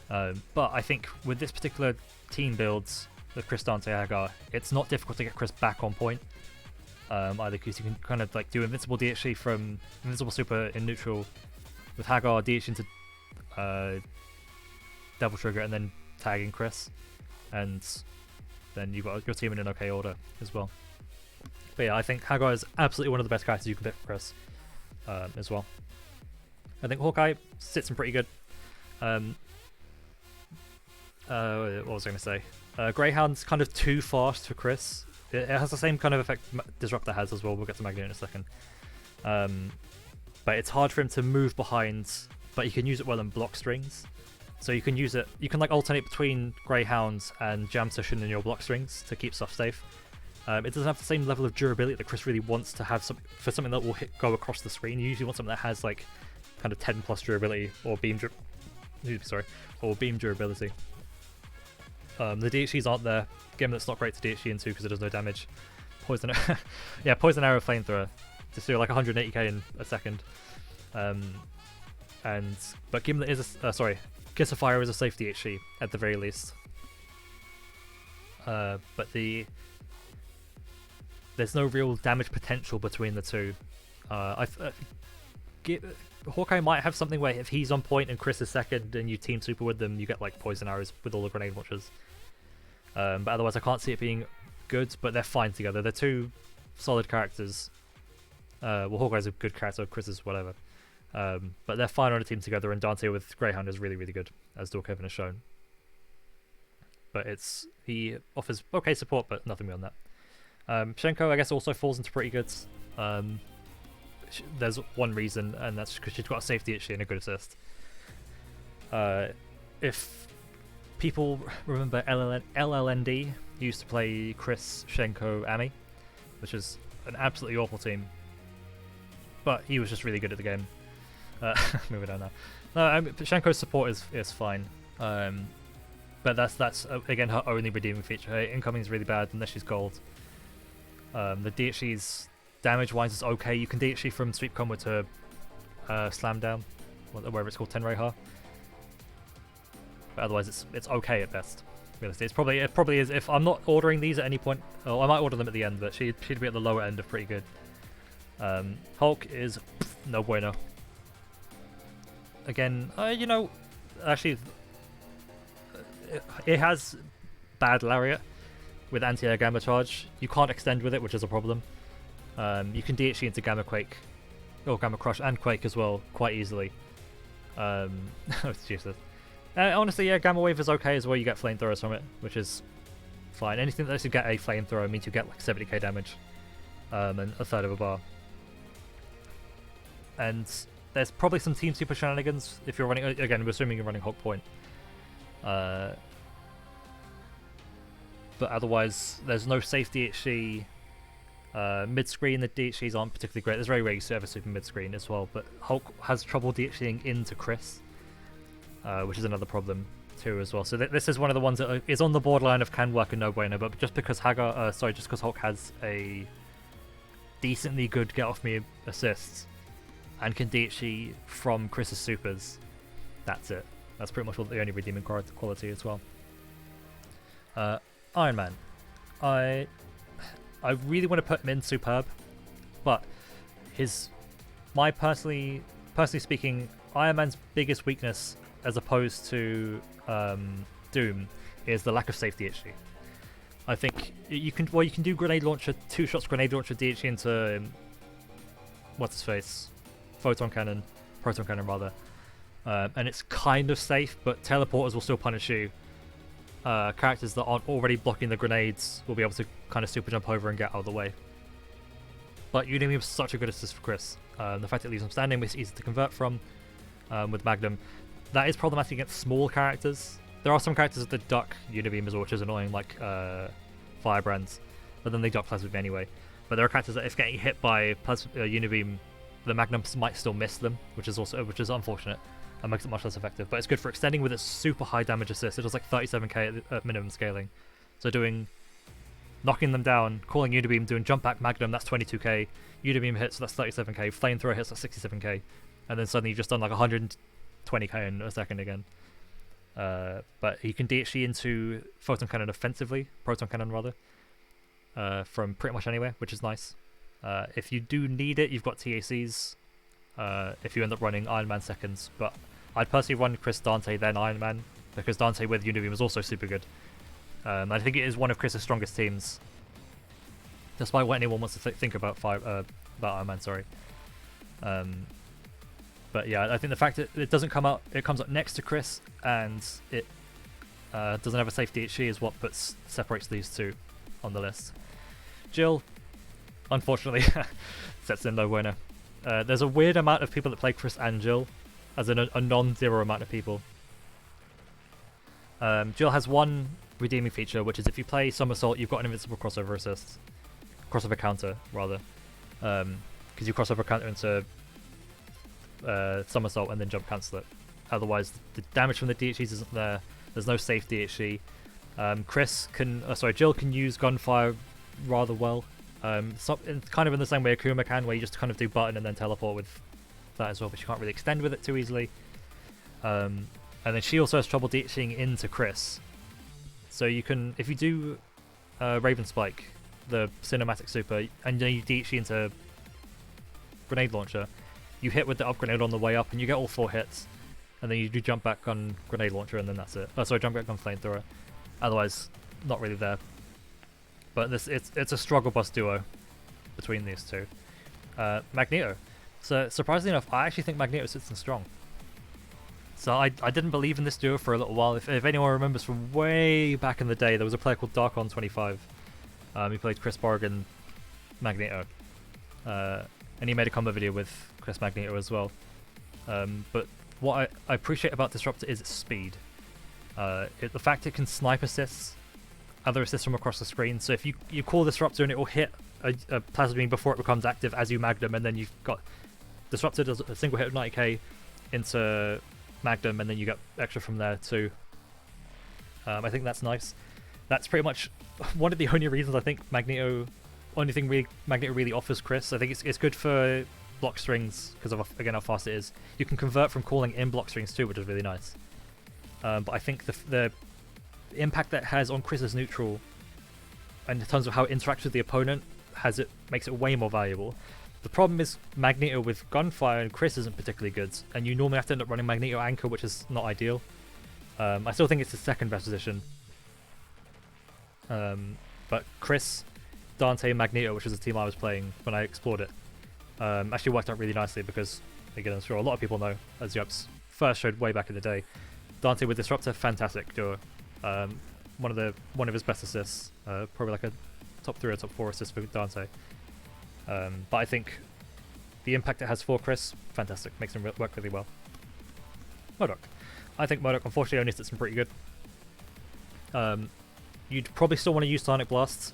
But I think with this particular team builds, with Chris Dante Haggar, it's not difficult to get Chris back on point. Either because you can kind of like do invincible DHC from invincible super in neutral with Haggar, DH into Devil Trigger, and then tagging Chris, and then you've got your team in an okay order as well. But yeah, I think Haggar is absolutely one of the best characters you can pick for Chris as well. I think Hawkeye sits in pretty good. What was I going to say? Greyhound's kind of too fast for Chris. It has the same kind of effect Disruptor has as well. We'll get to Magneto in a second. But it's hard for him to move behind, but you can use it well in block strings. So you can use it, you can like alternate between Greyhound and Jam Session in your block strings to keep stuff safe. It doesn't have the same level of durability that Chris really wants to have for something that will go across the screen. You usually want something that has like kind of 10 plus durability or beam durability. The DHEs aren't there. Gimlet's not great to DHE into because it does no damage. Poison Arrow Flamethrower. Just do like 180k in a second. But Gimlet is Kiss of Fire is a safe DHE at the very least. But there's no real damage potential between the two. Hawkeye might have something where if he's on point and Chris is second and you team super with them, you get like poison arrows with all the grenade launchers. But otherwise I can't see it being good, but they're fine together. They're two solid characters. Hawkeye's a good character, Chris is whatever. But they're fine on a team together, and Dante with Greyhound is really, really good, as Dorkevin has shown. But he offers okay support, but nothing beyond that. Hsien-Ko, I guess, also falls into pretty good. There's one reason, and that's because she's got a safety issue and a good assist. If people remember LLND used to play Chris, Hsien-Ko, Ami, which is an absolutely awful team, but he was just really good at the game. Moving on now. No, Hsien-Ko's support is fine, but that's again her only redeeming feature. Her incoming is really bad unless she's gold. The DHE's damage-wise is okay. You can DHE from Sweep Combo to Slam Down, whatever it's called, Tenrei-Ha. But otherwise, it's okay at best. Realistically, it probably is. If I'm not ordering these at any point, I might order them at the end, but she'd be at the lower end of pretty good. Hulk is no bueno. Again, actually, it has bad lariat with anti-air gamma charge. You can't extend with it, which is a problem. You can DHE into Gamma Quake, or Gamma Crush and Quake as well, quite easily. Jesus. Honestly, yeah, Gamma Wave is okay as well. You get flamethrowers from it, which is fine. Anything that lets you get a flamethrower means you get like 70k damage, and a third of a bar. And there's probably some Team Super shenanigans if you're running. Again, we're assuming you're running Hulk Point. But otherwise, there's no safe DHE. Mid-screen, the DHEs aren't particularly great. There's very rare you ever super mid-screen as well, but Hulk has trouble DHEing into Chris, which is another problem too as well. So this is one of the ones that is on the borderline of can work and no bueno, but just because just because Hulk has a decently good get off me assists and can DHE from Chris's supers, that's it. That's pretty much the only redeeming quality as well. Iron Man. I really want to put him in Superb, but his my personally speaking, Iron Man's biggest weakness, as opposed to Doom, is the lack of safety DHE. I think you can do grenade launcher, 2 shots grenade launcher DHE into what's his face, proton cannon rather, and it's kind of safe, but teleporters will still punish you. Characters that aren't already blocking the grenades will be able to kind of super jump over and get out of the way. But Unibeam is such a good assist for Chris. The fact it leaves him standing makes it easy to convert from with Magnum. That is problematic against small characters. There are some characters that duck Unibeam, which is annoying, like Firebrand, but then they duck Plasma Beam anyway. But there are characters that if getting hit by Unibeam, the Magnums might still miss them, which is unfortunate and makes it much less effective. But it's good for extending with its super high damage assist. It does like 37k at minimum scaling. So knocking them down, calling Unibeam, doing jump back Magnum, that's 22k. Unibeam hits, so that's 37k. Flamethrower hits, that's 67k. And then suddenly you've just done like 120k in a second again. But he can DHE into Proton Cannon rather, from pretty much anywhere, which is nice. If you do need it, you've got TACs, if you end up running Iron Man seconds. But I'd personally run Chris, Dante, then Iron Man, because Dante with Unibeam is also super good. I think it is one of Chris's strongest teams, despite what anyone wants to think about Iron Man. Sorry. But yeah, I think the fact that it doesn't come out, it comes up next to Chris, and it doesn't have a safe DHE is what separates these two on the list. Jill, unfortunately, sets in low winner. There's a weird amount of people that play Chris and Jill, as in a non-zero amount of people. Jill has one redeeming feature, which is if you play Somersault, you've got an invincible crossover counter rather, because you crossover counter into Somersault and then jump cancel it. Otherwise, the damage from the DHEs isn't there. There's no safe DHE. Jill can use gunfire rather well. Kind of in the same way Akuma can, where you just kind of do button and then teleport with that as well, but you can't really extend with it too easily. And then she also has trouble DHing into Chris. So you can, if you do Raven Spike, the cinematic super, and then you DHE into grenade launcher, you hit with the up grenade on the way up, and you get all 4 hits, and then you do jump back on grenade launcher, and then that's it. Jump back on flamethrower. Otherwise, not really there. But it's a struggle bus duo between these two. Magneto. So surprisingly enough, I actually think Magneto sits in strong. So I didn't believe in this duo for a little while. If anyone remembers from way back in the day, there was a player called Darkon25. He played Chris Morrigan, Magneto. And he made a combo video with Chris Magneto as well. But what I appreciate about Disruptor is its speed. The fact it can snipe assists, other assists from across the screen. So if you call Disruptor and it will hit a Plasma Beam before it becomes active as you Magnum, and then you've got Disruptor does a single hit of 90k into Magnum, and then you get extra from there too. I think that's nice. That's pretty much one of the only reasons I think Magneto really offers Chris. I think it's good for block strings because of, again, how fast it is. You can convert from calling in block strings too, which is really nice. But I think the impact that it has on Chris's neutral, and in terms of how it interacts with the opponent, makes it way more valuable. The problem is Magneto with gunfire and Chris isn't particularly good, and you normally have to end up running Magneto Anchor, which is not ideal. I still think it's the second best position. But Chris, Dante, and Magneto, which is the team I was playing when I explored it, actually worked out really nicely because, again, I'm sure a lot of people know, as Yups first showed way back in the day, Dante with Disruptor, fantastic duo. One of his best assists, probably like a top 3 or top 4 assist for Dante. But I think the impact it has for Chris, fantastic, makes him work really well. MODOK. I think MODOK unfortunately only sits in pretty good. You'd probably still want to use Sonic Blasts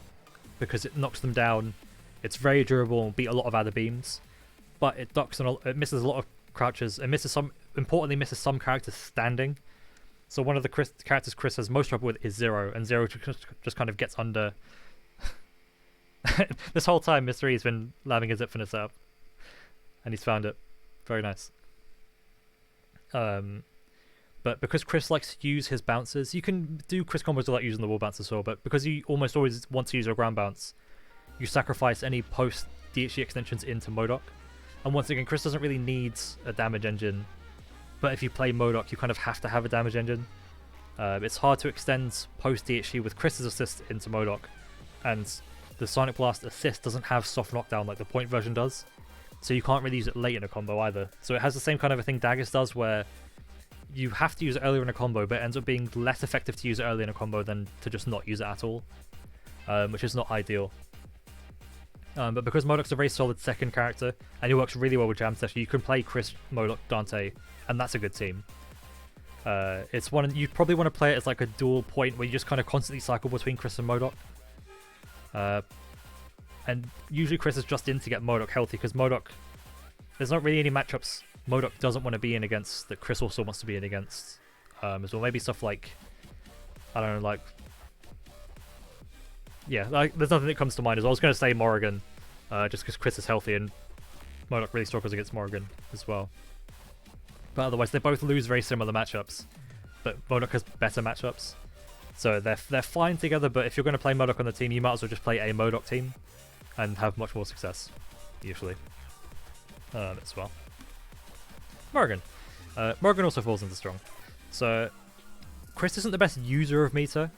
because it knocks them down. It's very durable and beat a lot of other beams, but it ducks and it misses a lot of crouches. It misses importantly misses some characters standing. So one of the characters Chris has most trouble with is Zero, and Zero just kind of gets under. This whole time, Mystery has been labbing his infinite setup, and he's found it. Very nice. But because Chris likes to use his bounces, you can do Chris combos without using the wall bounce as well, but because you almost always want to use your ground bounce, you sacrifice any post DHE extensions into MODOK, And once again, Chris doesn't really need a damage engine, but if you play MODOK, you kind of have to have a damage engine. It's hard to extend post DHE with Chris's assist into MODOK, and the Sonic Blast assist doesn't have soft knockdown like the point version does, so you can't really use it late in a combo either. So it has the same kind of a thing Daggers does, where you have to use it earlier in a combo, but it ends up being less effective to use it early in a combo than to just not use it at all, which is not ideal. But because MODOK's a very solid second character, and he works really well with Jam Session, you can play Chris, MODOK, Dante, and that's a good team. It's one you probably want to play it as like a dual point where you just kind of constantly cycle between Chris and MODOK. And usually Chris is just in to get MODOK healthy, because MODOK, there's not really any matchups MODOK doesn't want to be in against that Chris also wants to be in against. As well, maybe stuff like, I don't know, like, yeah, like, there's nothing that comes to mind as well. I was going to say Morrigan, just because Chris is healthy and MODOK really struggles against Morrigan as well. But otherwise, they both lose very similar matchups, but MODOK has better matchups. So they're fine together, but if you're going to play MODOK on the team, you might as well just play a MODOK team and have much more success, usually, as well. Morrigan. Morrigan also falls into strong. So Chris isn't the best user of meter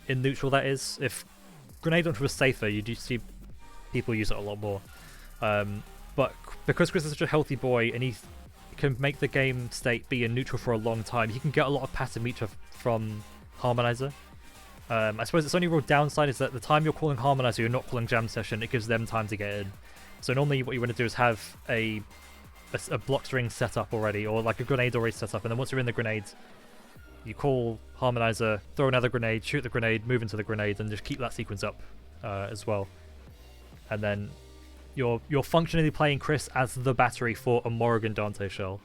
in neutral, that is. If Grenade Launcher was safer, you'd see people use it a lot more. But because Chris is such a healthy boy and he can make the game state be in neutral for a long time, he can get a lot of passive meter from Harmonizer. I suppose its only real downside is that the time you're calling Harmonizer, you're not calling Jam Session, it gives them time to get in. So normally what you want to do is have a block string set up already, or like a grenade already set up, and then once you're in the grenade, you call Harmonizer, throw another grenade, shoot the grenade, move into the grenade, and just keep that sequence up as well. And then you're functionally playing Chris as the battery for a Morrigan Dante shell.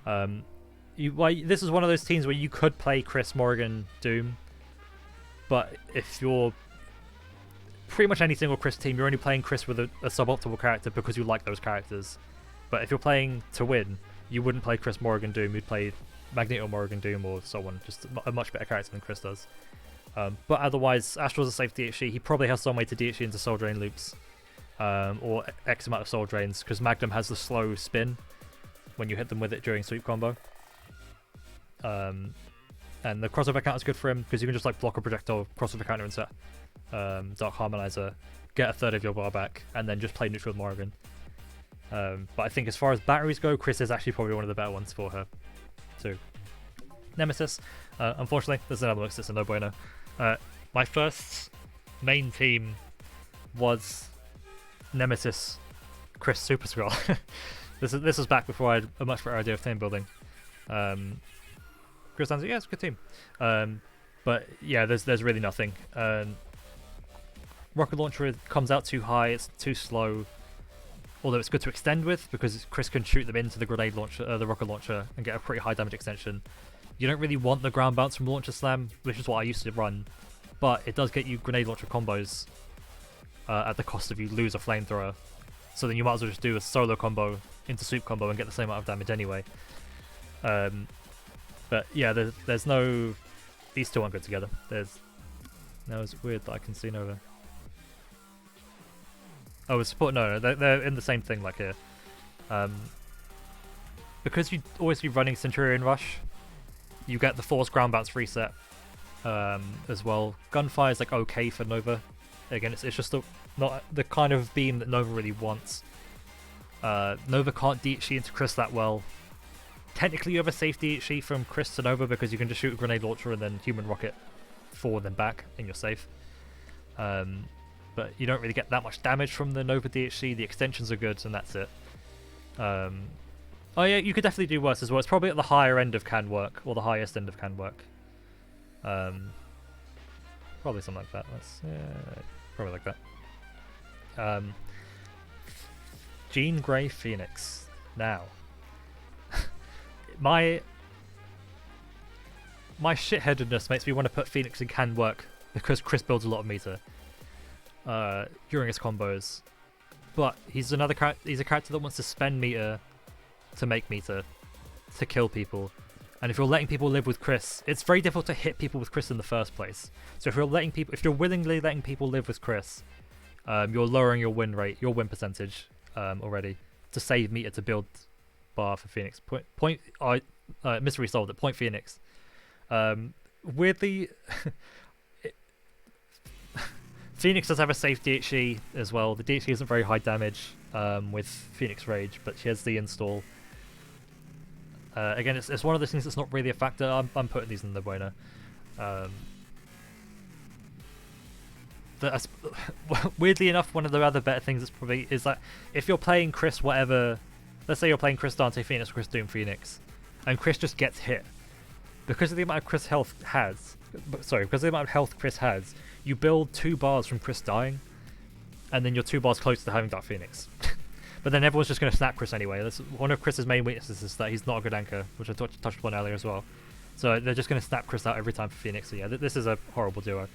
This is one of those teams where you could play Chris, Morrigan, Doom, but if you're pretty much any single Chris team, you're only playing Chris with a suboptimal character because you like those characters. But if you're playing to win, you wouldn't play Chris, Morrigan, Doom, you'd play Magneto, Morrigan, Doom, or someone, just a much better character than Chris does. But otherwise, Astral's a safe DHE. He probably has some way to DHE into Soul Drain loops, or X amount of Soul Drains, because Magnum has the slow spin when you hit them with it during sweep combo. And the crossover counter is good for him, because you can just like block a projectile, crossover counter and set Dark Harmonizer, get a third of your bar back, and then just play neutral with Morrigan. But I think as far as batteries go, Chris is actually probably one of the better ones for her too. Nemesis. Unfortunately, there's another look, it's a no bueno. My first main team was Nemesis, Chris, Super Skrull. This was back before I had a much better idea of team building. Chris Danzig, yeah, it's a good team. But yeah, there's really nothing. Rocket Launcher comes out too high, it's too slow. Although it's good to extend with, because Chris can shoot them into the grenade launcher, the rocket launcher, and get a pretty high damage extension. You don't really want the ground bounce from Launcher Slam, which is what I used to run, but it does get you grenade launcher combos at the cost of you lose a flamethrower. So then you might as well just do a solo combo into sweep combo and get the same amount of damage anyway. But yeah, there's no... These two aren't good together. No, it's weird that I can see Nova. Oh, it's support. No, they're in the same thing like here. Because you'd always be running Centurion Rush, you get the force ground bounce reset as well. Gunfire is like okay for Nova. Again, it's just not the kind of beam that Nova really wants. Nova can't DHE into Chris that well. Technically, you have a safe DHE from Chris to Nova because you can just shoot a grenade launcher and then human rocket forward and back, and you're safe. But you don't really get that much damage from the Nova DHC. The extensions are good, and that's it. Oh yeah, you could definitely do worse as well. It's probably at the higher end of can work, or the highest end of can work. Probably something like that. Probably like that. Jean Grey Phoenix. Now, my shitheadedness makes me want to put Phoenix in can work because Chris builds a lot of meter during his combos, but he's a character that wants to spend meter to make meter to kill people, and if you're letting people live with Chris, it's very difficult to hit people with Chris in the first place. So if you're willingly letting people live with Chris, you're lowering your win rate, your win percentage already. to save meter to build bar for Phoenix. Mystery solved it. Point Phoenix. Weirdly, Phoenix does have a safe DHE as well. The DHE isn't very high damage with Phoenix Rage, but she has the install. Again, it's one of those things that's not really a factor. I'm putting these in the bueno. Weirdly enough, one of the other better things is that if you're playing Chris whatever, let's say you're playing Chris Dante Phoenix or Chris Doom Phoenix, and Chris just gets hit, because of the amount of Chris health because of the amount of health Chris has, you build 2 bars from Chris dying, and then you're 2 bars closer to having Dark Phoenix. But then everyone's just going to snap Chris anyway. That's one of Chris's main weaknesses, is that he's not a good anchor, which I touched upon earlier as well. So they're just going to snap Chris out every time for Phoenix. So yeah, this is a horrible duo.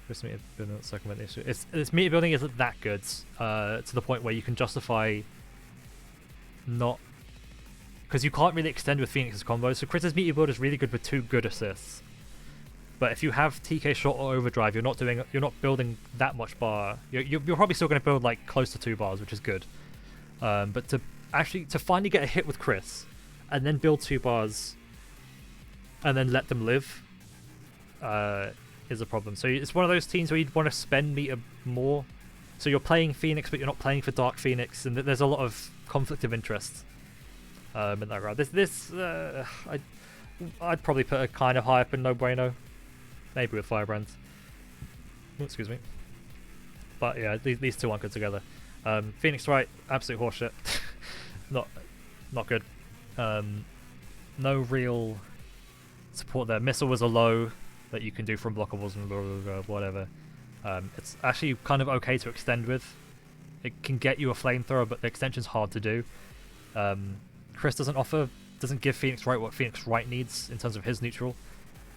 Chris meter building circumvent the issue. Its meter building isn't that good to the point where you can justify not, because you can't really extend with Phoenix's combos. So Chris's meter build is really good with 2 good assists. But if you have TK shot or overdrive, you're not building that much bar. You're probably still going to build like close to 2 bars, which is good. But to finally get a hit with Chris, and then build 2 bars, and then let them live, is a problem. So it's one of those teams where you'd want to spend meter more. So you're playing Phoenix, but you're not playing for Dark Phoenix, and there's a lot of conflict of interest in that regard. I'd probably put a kind of high up in no bueno. Maybe with Firebrand. Oh, excuse me. But yeah, these 2 aren't good together. Phoenix Wright, absolute horseshit. not good. No real support there. Missile was a low that you can do from blockables and whatever. It's actually kind of okay to extend with. It can get you a flamethrower, but the extension's hard to do. Chris doesn't give Phoenix Wright what Phoenix Wright needs in terms of his neutral.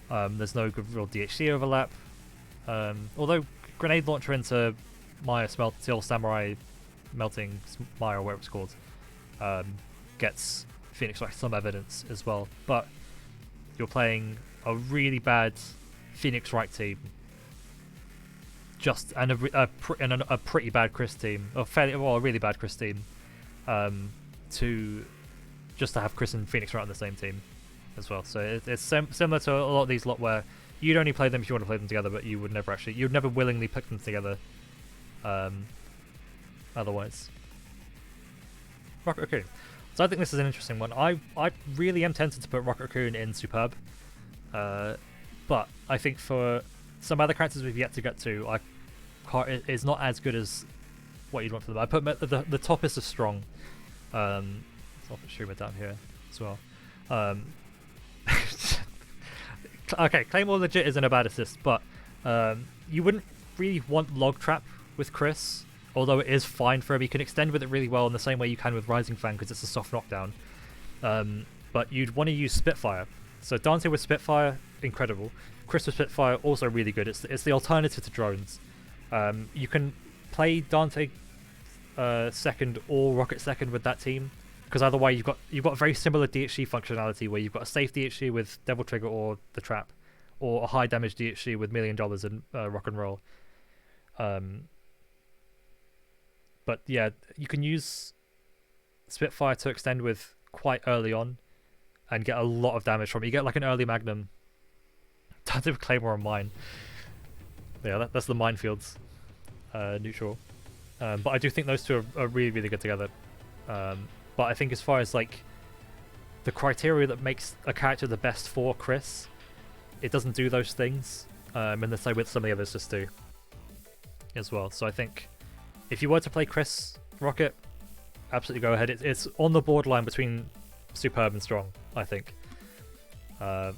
There's no good real DHC overlap. Although grenade launcher into Maya Steel Samurai melting Maya, or whatever it's called, gets Phoenix Wright some evidence as well. But you're playing a really bad Phoenix Wright team, and a pretty bad Chris team, a really bad Chris team, to have Chris and Phoenix Wright on the same team as well. So it's similar to a lot of these where you'd only play them if you want to play them together, but you'd never willingly pick them together otherwise. Rocket Raccoon. So I think this is an interesting one. I really am tempted to put Rocket Raccoon in Superb, but I think for some other characters we've yet to get to, it's not as good as what you'd want for them. I put the top is strong. I'll put Shuma down here as well. Okay, Claymore legit isn't a bad assist, but you wouldn't really want Log Trap with Chris, although it is fine for him. You can extend with it really well in the same way you can with Rising Fan because it's a soft knockdown. But you'd want to use Spitfire. So Dante with Spitfire, incredible. Chris with Spitfire, also really good. It's the alternative to drones. You can play Dante second or Rocket second with that team, because otherwise you've got very similar DHC functionality where you've got a safe DHC with Devil Trigger or the Trap, or a high damage DHC with $1 Million and Rock and Roll. But yeah, you can use Spitfire to extend with quite early on and get a lot of damage from it. You get like an early Magnum. Dante with Claymore on Mine. Yeah, that's the Minefields neutral. But I do think those 2 are really, really good together. But I think as far as like the criteria that makes a character the best for Chris, it doesn't do those things. And the same with some of the others just do as well. So I think if you were to play Chris Rocket, absolutely go ahead. It's on the borderline between Superb and Strong, I think. You have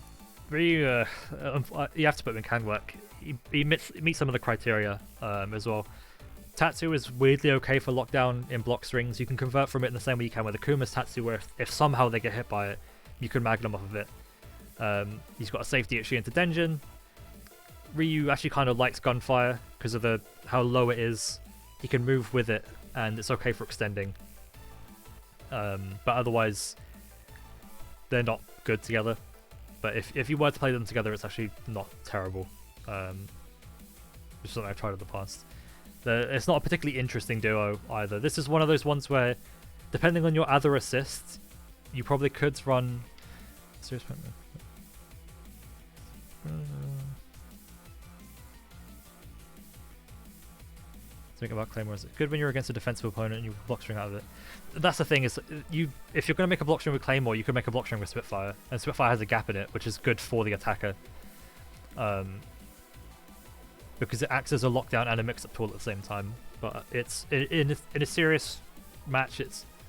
to put him in Can Work. He meets some of the criteria as well. Tatsu is weirdly okay for lockdown in block strings. You can convert from it in the same way you can with Akuma's Tatsu, where if somehow they get hit by it, you can Magnum off of it. He's got a safe DHC into Denjin. Ryu actually kind of likes Gunfire because of how low it is. He can move with it, and it's okay for extending. But otherwise, they're not good together. But if you were to play them together, it's actually not terrible. Which is something I've tried in the past. It's not a particularly interesting duo either. This is one of those ones where, depending on your other assists, you probably could run... Serious point. Think about Claymores. Good when you're against a defensive opponent and you block string out of it. That's the thing, is if you're going to make a block string with Claymore, you can make a block string with Spitfire. And Spitfire has a gap in it, which is good for the attacker. Because it acts as a lockdown and a mix-up tool at the same time. But it's in a serious match,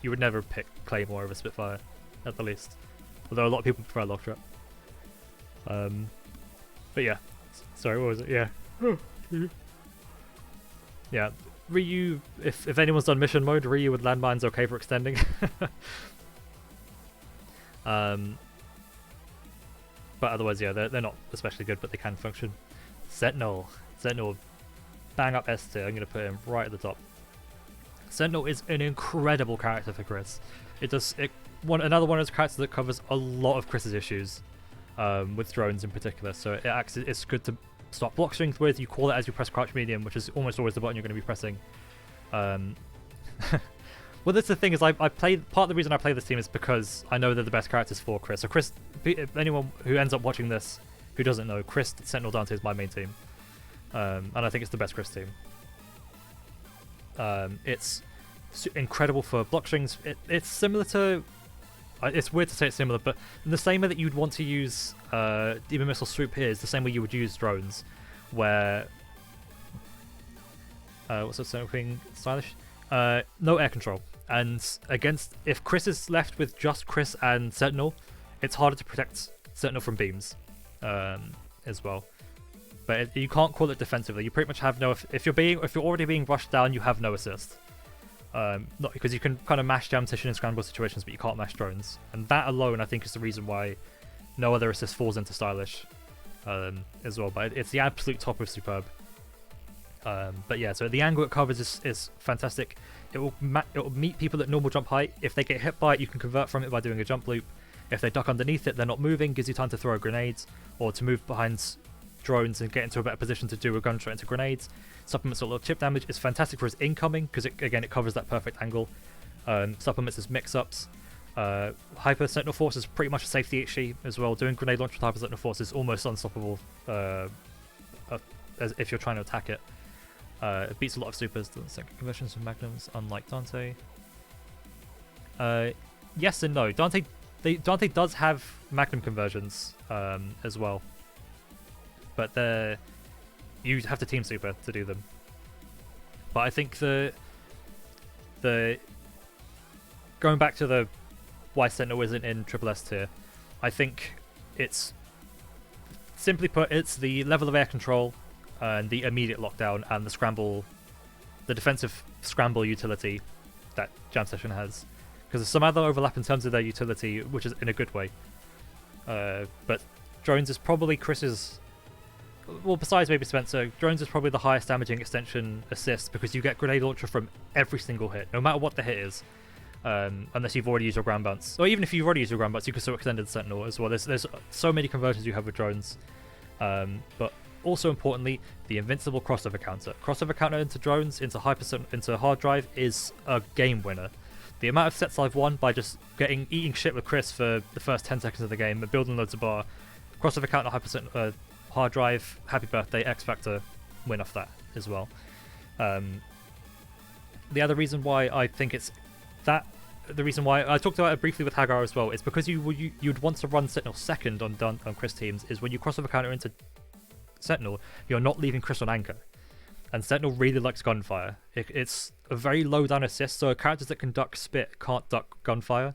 you would never pick Claymore over Spitfire, at the least. Although a lot of people prefer Locktrap. But yeah. Sorry, what was it? Yeah. Yeah, Ryu, if anyone's done mission mode, Ryu with landmines okay for extending. But otherwise, yeah, they're not especially good, but they can function. Sentinel, bang up S tier. I'm going to put him right at the top. Sentinel is an incredible character for Chris. Another one of those characters that covers a lot of Chris's issues, with drones in particular. So it's good to stop block strings with. You call it as you press crouch medium, which is almost always the button you're going to be pressing. Well, that's the thing, is I play, part of the reason I play this team is because I know they're the best characters for Chris. So Chris, if anyone who ends up watching this who doesn't know, Chris, Sentinel, Dante is my main team. And I think it's the best Chris team. It's incredible for block strings. It's similar to... It's weird to say it's similar, but in the same way that you'd want to use Demon Missile Swoop here is the same way you would use drones, where... what's that thing? Stylish? No air control. And if Chris is left with just Chris and Sentinel, it's harder to protect Sentinel from beams as well. But you can't call it defensively. You pretty much have no... If you're already being rushed down, you have no assist. Not because you can kind of mash jam tissue in scramble situations, but you can't mash drones, and that alone I think is the reason why no other assist falls into stylish as well. But it's the absolute top of superb. But yeah, so the angle it covers is fantastic. It will meet people at normal jump height. If they get hit by it, you can convert from it by doing a jump loop. If they duck underneath it, they're not moving, gives you time to throw grenades or to move behind drones and get into a better position to do a gunshot into grenades. Supplements a lot of chip damage. It's fantastic for his incoming because it covers that perfect angle. Supplements his mix-ups. Hyper Sentinel Force is pretty much a safety HE as well. Doing grenade launch with Hyper Sentinel Force is almost unstoppable as if you're trying to attack it. It beats a lot of supers. Doesn't second conversions from magnums, unlike Dante. Yes and no. Dante does have magnum conversions as well, but you have to team super to do them. But I think the going back to the why Sentinel isn't in Triple S tier, I think it's simply put, it's the level of air control and the immediate lockdown and the defensive scramble utility that Jam Session has. Because there's some other overlap in terms of their utility, which is in a good way. But drones is probably Chris's... Well, besides maybe Spencer, drones is probably the highest damaging extension assist because you get grenade launcher from every single hit, no matter what the hit is. Unless you've already used your ground bounce. Or even if you've already used your ground bounce, you can still extend the Sentinel as well. There's so many conversions you have with drones. But also importantly, the invincible crossover counter. Crossover counter into drones, into hard drive is a game winner. The amount of sets I've won by just eating shit with Chris for the first 10 seconds of the game, and building loads of bar, crossover counter, hard drive, happy birthday, X Factor, win off that as well. The other reason why I think it's that, the reason why I talked about it briefly with Haggar as well, is because you'd want to run Sentinel second on Chris teams, is when you crossover counter into Sentinel, you're not leaving Chris on anchor. And Sentinel really likes gunfire. It's a very low down assist, so characters that can duck spit can't duck gunfire.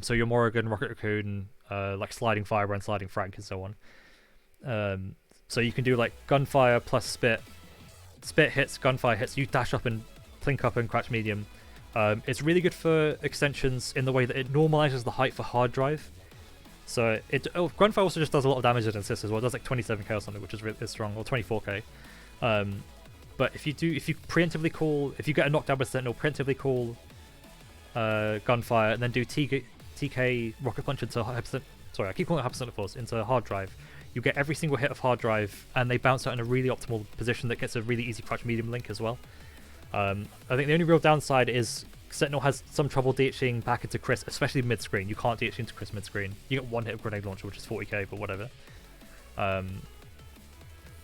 So your Morrigan, Rocket Raccoon, like sliding Firebrand, sliding Frank, and so on. So you can do like gunfire plus spit. Spit hits, gunfire hits, you dash up and plink up and crouch medium. It's really good for extensions in the way that it normalizes the height for hard drive. So gunfire also just does a lot of damage and assist as well. It does like 27k or something, which is really strong, or 24k. But if you preemptively call, if you get a knockdown with Sentinel, preemptively call gunfire and then do TK rocket punch into 100%. Sorry, I keep calling it 100% force into hard drive. you get every single hit of hard drive, and they bounce out in a really optimal position that gets a really easy crouch medium link as well. I think the only real downside is Sentinel has some trouble DHing back into Chris, especially mid-screen. You can't DH into Chris mid-screen. You get one hit of grenade launcher, which is 40k, but whatever.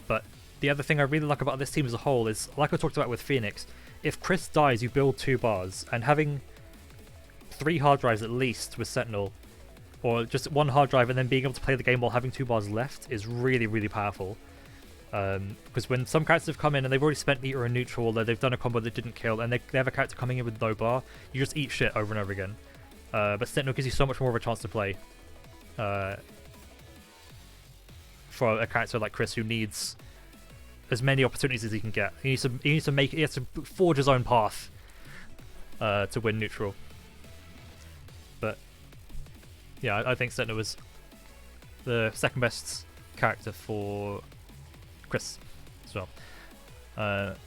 But the other thing I really like about this team as a whole is, like I talked about with Phoenix, if Chris dies, you build 2 bars, and having 3 hard drives at least with Sentinel, or just 1 hard drive and then being able to play the game while having 2 bars left is really, really powerful. Because when some characters have come in and they've already spent meter and neutral, or they've done a combo that didn't kill, and they have a character coming in with no bar, you just eat shit over and over again. But Sentinel gives you so much more of a chance to play. For a character like Chris, who needs as many opportunities as he can get. He needs to forge his own path to win neutral. But yeah, I think Sentinel was the second best character for Chris as well.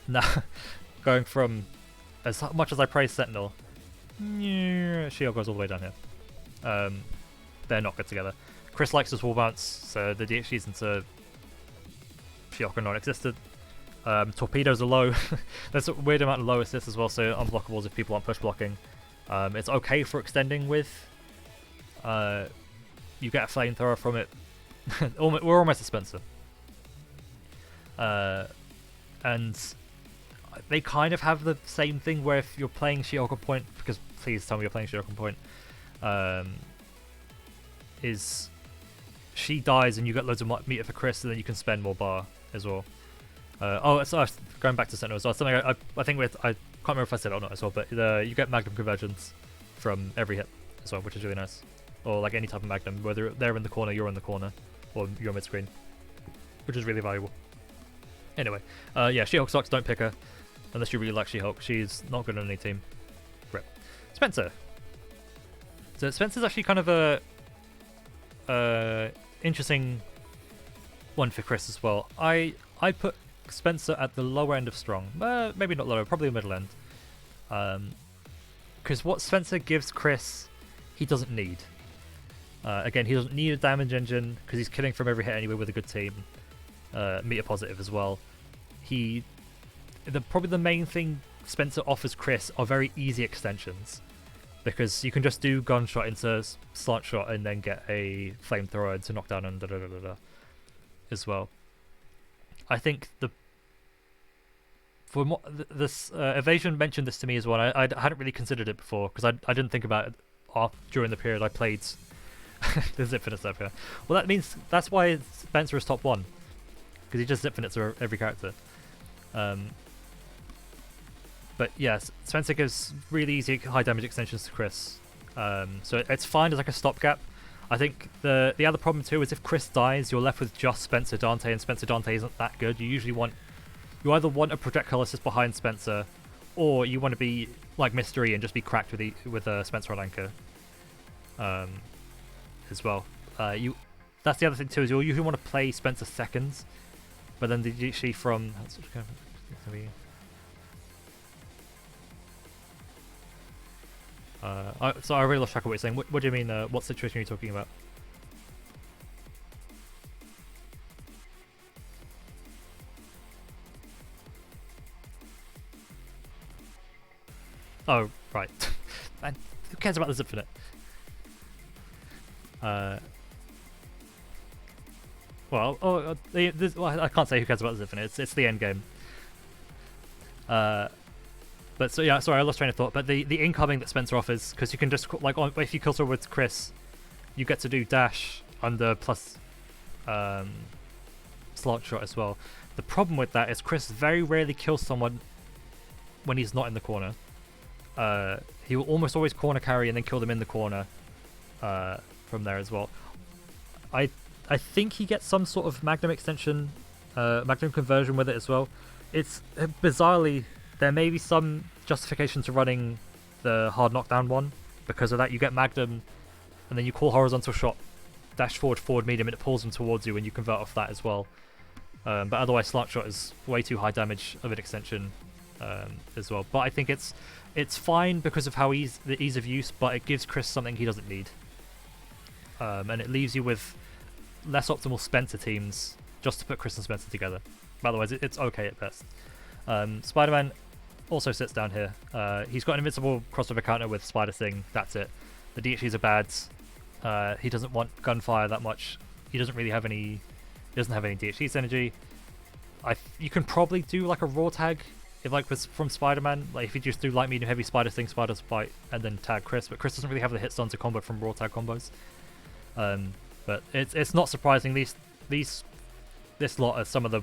Now, going from as much as I praise Sentinel, Shield goes all the way down here. They're not good together. Chris likes his wall bounce, so the DHGs into Shield are non-existent. Torpedoes are low. There's a weird amount of low assists as well, so unblockables if people aren't push blocking. It's okay for extending with. You get a flamethrower from it. We're almost a Spencer. And they kind of have the same thing where if you're playing Shield on point, because please tell me you're playing Shield on point, is she dies and you get loads of meter for Chris, and then you can spend more bar as well. Going back to Sentinel as well, something I think I can't remember if I said it or not as well, but you get Magnum conversions from every hit as well, which is really nice. Or like any type of Magnum, whether they're in the corner, you're in the corner, or you're mid-screen, which is really valuable. Anyway, yeah, She-Hulk sucks, don't pick her, unless you really like She-Hulk. She's not good on any team. Rip. Spencer. So Spencer's actually kind of a interesting one for Chris as well. I put Spencer at the lower end of strong, maybe not lower, probably middle end. Because what Spencer gives Chris, he doesn't need. Again, he doesn't need a damage engine because he's killing from every hit anyway with a good team. Meter positive as well. Probably the main thing Spencer offers Chris are very easy extensions, because you can just do gunshot into slant shot and then get a flamethrower to knock down and as well. I think Evasion mentioned this to me as well. I hadn't really considered it before because I didn't think about it during the period I played. There's infinite stuff here. Well, that's why Spencer is top 1, because he just infinites every character. But yes, Spencer gives really easy high damage extensions to Chris, so it's fine as like a stopgap. I think the other problem too is if Chris dies, you're left with just Spencer Dante, and Spencer Dante isn't that good. You either want a projectile assist behind Spencer, or you want to be like Mystery and just be cracked with Spencer on anchor, as well. That's the other thing too, is you'll usually want to play Spencer seconds, but then usually from so I really lost track of what you're saying. What do you mean? What situation are you talking about? Oh, right. Man, who cares about this infinite? Well, I can't say who cares about this infinite. It's the end game. But so yeah, sorry, I lost train of thought. But the incoming that Spencer offers, because you can just if you kill someone with Chris, you get to do dash under plus slot shot as well. The problem with that is Chris very rarely kills someone when he's not in the corner. He will almost always corner carry and then kill them in the corner from there as well. I think he gets some sort of Magnum extension, Magnum conversion with it as well. It's bizarrely, there may be some justification to running the hard knockdown one. Because of that, you get Magnum, and then you call horizontal shot, dash forward, medium, and it pulls them towards you, and you convert off that as well. But otherwise, slant shot is way too high damage of an extension as well. But I think it's fine because of how the ease of use, but it gives Chris something he doesn't need. And it leaves you with less optimal Spencer teams just to put Chris and Spencer together. But otherwise, it's okay at best. Spider-Man also sits down here. He's got an invincible crossover counter with Spider Thing. That's it. The DHEs are bad. He doesn't want gunfire that much. He doesn't really have any. He doesn't have any DHE synergy. You can probably do like a raw tag if like from Spider-Man. Like if you just do light, medium, heavy, Spider Thing, Spider Spite, and then tag Chris. But Chris doesn't really have the hit stun to combo from raw tag combos. But it's not surprising. This lot are some of the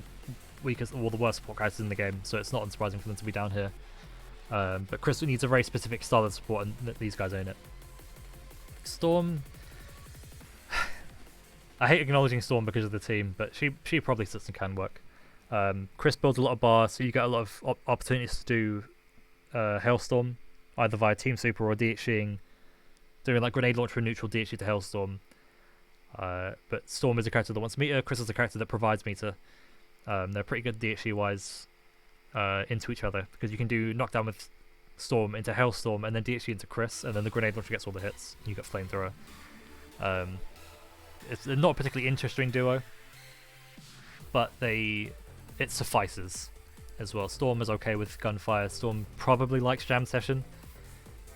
weakest or the worst support characters in the game, so it's not unsurprising for them to be down here. But Chris needs a very specific style of support, and these guys own it. Storm. I hate acknowledging Storm because of the team, but she probably sits and can work. Chris builds a lot of bars, so you get a lot of opportunities to do Hailstorm, either via Team Super or DHing, doing like grenade launch for neutral DH to Hailstorm. But Storm is a character that wants meter. Chris is a character that provides meter. They're pretty good DHE wise into each other because you can do knockdown with Storm into Hailstorm and then DHE into Chris, and then the grenade launcher gets all the hits. You get Flamethrower. It's not a particularly interesting duo, but it suffices as well. Storm is okay with gunfire. Storm probably likes Jam Session.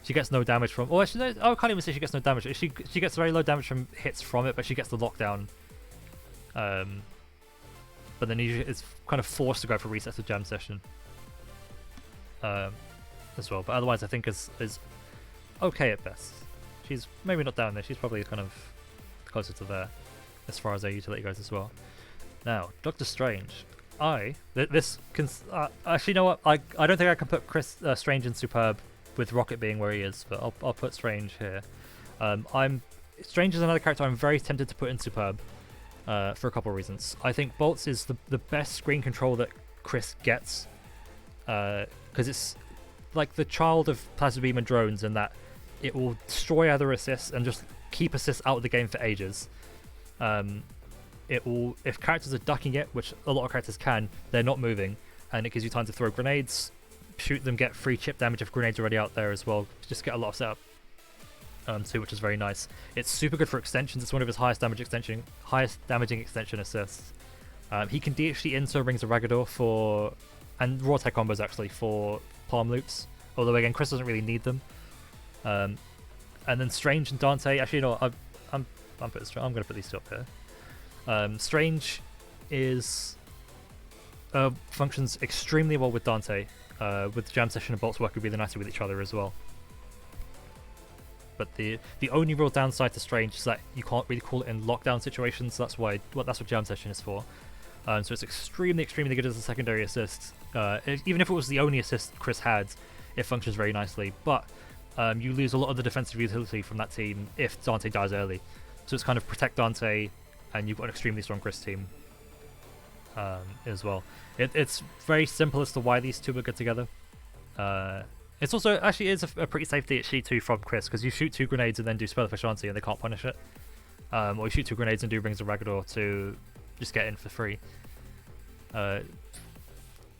She gets no damage from. Oh, actually, no, I can't even say she gets no damage. She gets very low damage from hits from it, but she gets the lockdown. But then it's kind of forced to go for resets with Jam Session as well. But otherwise, I think is okay at best. She's maybe not down there. She's probably kind of closer to there as far as their utility goes as well. Now, Doctor Strange. Actually, you know what? I don't think I can put Strange in Superb with Rocket being where he is, but I'll put Strange here. Strange is another character I'm very tempted to put in Superb for a couple of reasons. I think Bolts is the best screen control that Chris gets because it's like the child of Plasma Beam and drones in that it will destroy other assists and just keep assists out of the game for ages. It will, if characters are ducking it, which a lot of characters can, they're not moving, and it gives you time to throw grenades, shoot them, get free chip damage if grenades are already out there as well. Just get a lot of setup too, which is very nice. It's super good for extensions. It's one of his highest damaging extension assists. He can DHD into Rings of Raggador and raw tag combos actually for palm loops. Although again, Chris doesn't really need them. And then Strange and Dante. Actually, you know, I'm going to put these two up here. Strange functions extremely well with Dante. With Jam Session and Bolts working really nicely with each other as well. But the only real downside to Strange is that you can't really call it in lockdown situations. That's what Jam Session is for. So it's extremely good as a secondary assist. Even if it was the only assist Chris had, it functions very nicely. But you lose a lot of the defensive utility from that team if Dante dies early. So it's kind of protect Dante, and you've got an extremely strong Chris team as well. It's very simple as to why these two are good together. It's also actually is a pretty safe DHC too from Chris, because you shoot 2 grenades and then do Spell of Ashanti and they can't punish it. Or you shoot 2 grenades and do Rings of Raggador to just get in for free.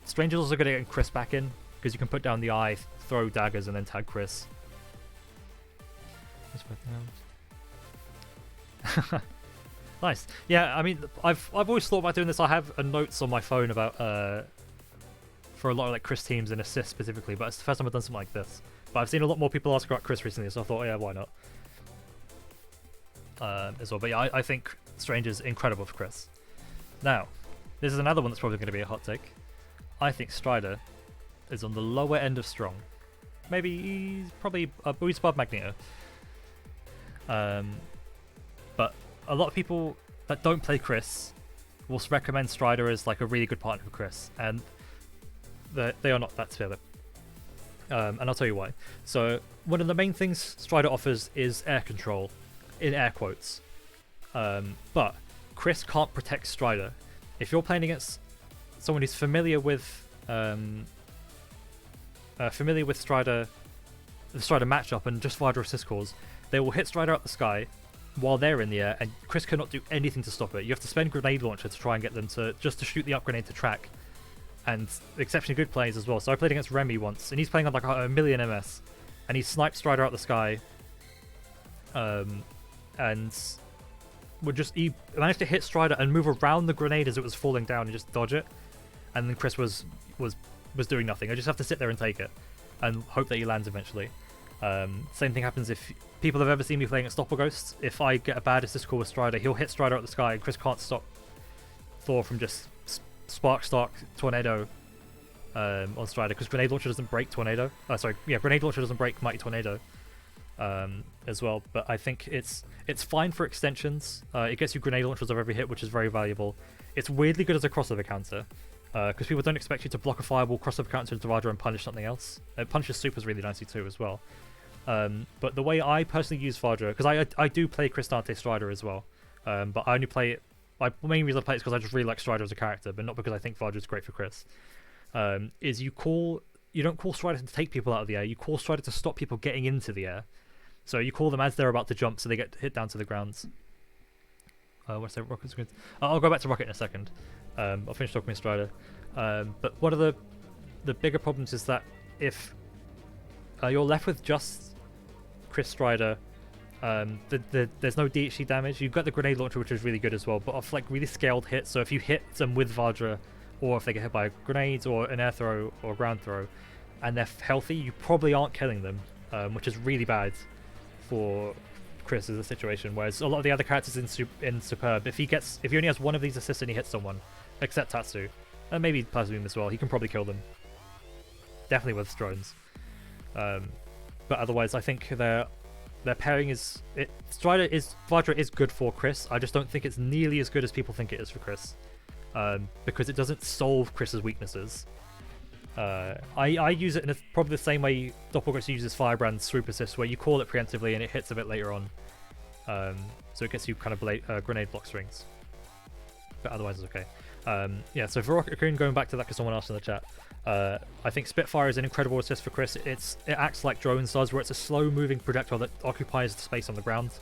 Strange is also good at getting Chris back in, because you can put down the eye, throw daggers, and then tag Chris. Nice. Yeah, I mean, I've always thought about doing this. I have notes on my phone about for a lot of like Chris teams and assists specifically, but it's the first time I've done something like this. But I've seen a lot more people ask about Chris recently, so I thought, oh, yeah, why not? As well. But yeah, I think Strange is incredible for Chris. Now, this is another one that's probably going to be a hot take. I think Strider is on the lower end of strong. Maybe he's probably he's above Magneto. But a lot of people that don't play Chris will recommend Strider as like a really good partner for Chris, and they are not that together. And I'll tell you why. So one of the main things Strider offers is air control, in air quotes. But Chris can't protect Strider. If you're playing against someone who's familiar with Strider, the Strider matchup, and just fire assist calls, they will hit Strider out the sky while they're in the air, and Chris cannot do anything to stop it. You have to spend grenade launcher to try and get them to shoot the up grenade to track. And exceptionally good plays as well. So I played against Remy once, and he's playing on like a million MS, and he sniped Strider out the sky. And he managed to hit Strider and move around the grenade as it was falling down and just dodge it, and then Chris was doing nothing. I just have to sit there and take it and hope that he lands eventually. Same thing happens if people have ever seen me playing at Stopper Ghost. If I get a bad assist call with Strider, he'll hit Strider at the sky, and Chris can't stop Thor from just Spark Tornado on Strider, because Grenade Launcher doesn't break Tornado. Grenade Launcher doesn't break Mighty Tornado as well. But I think it's fine for extensions. It gets you Grenade Launchers of every hit, which is very valuable. It's weirdly good as a crossover counter, because people don't expect you to block a fireball, crossover counter into Vajra, and punish something else. It punishes supers really nicely too as well. But the way I personally use Vajra, because I do play Chris Dante Strider as well, but I only play it. My main reason I play it is because I just really like Strider as a character, but not because I think Vajra is great for Chris. Is you don't call Strider to take people out of the air. You call Strider to stop people getting into the air. So you call them as they're about to jump, so they get hit down to the ground. What's that? Rocket's good. I'll go back to Rocket in a second. I'll finish talking about Strider. But one of the bigger problems is that if you're left with just Chris Strider, there's no DHC damage. You've got the Grenade Launcher, which is really good as well, but off like really scaled hits. So if you hit them with Vajra, or if they get hit by grenades or an air throw or a ground throw, and they're healthy, you probably aren't killing them, which is really bad for Chris as a situation. Whereas a lot of the other characters in Superb, if he only has one of these assists and he hits someone, except Tatsu, and maybe Plasma Beam as well, he can probably kill them. Definitely with drones. But otherwise, I think their pairing Vajra is good for Chris. I just don't think it's nearly as good as people think it is for Chris, because it doesn't solve Chris's weaknesses. I use it in probably the same way Doppelgangster uses Firebrand's swoop assist, where you call it preemptively and it hits a bit later on, so it gets you kind of grenade block strings. But otherwise it's okay. So for Raccoon, going back to that because someone asked in the chat, I think Spitfire is an incredible assist for Chris. It acts like drones does, where it's a slow moving projectile that occupies the space on the ground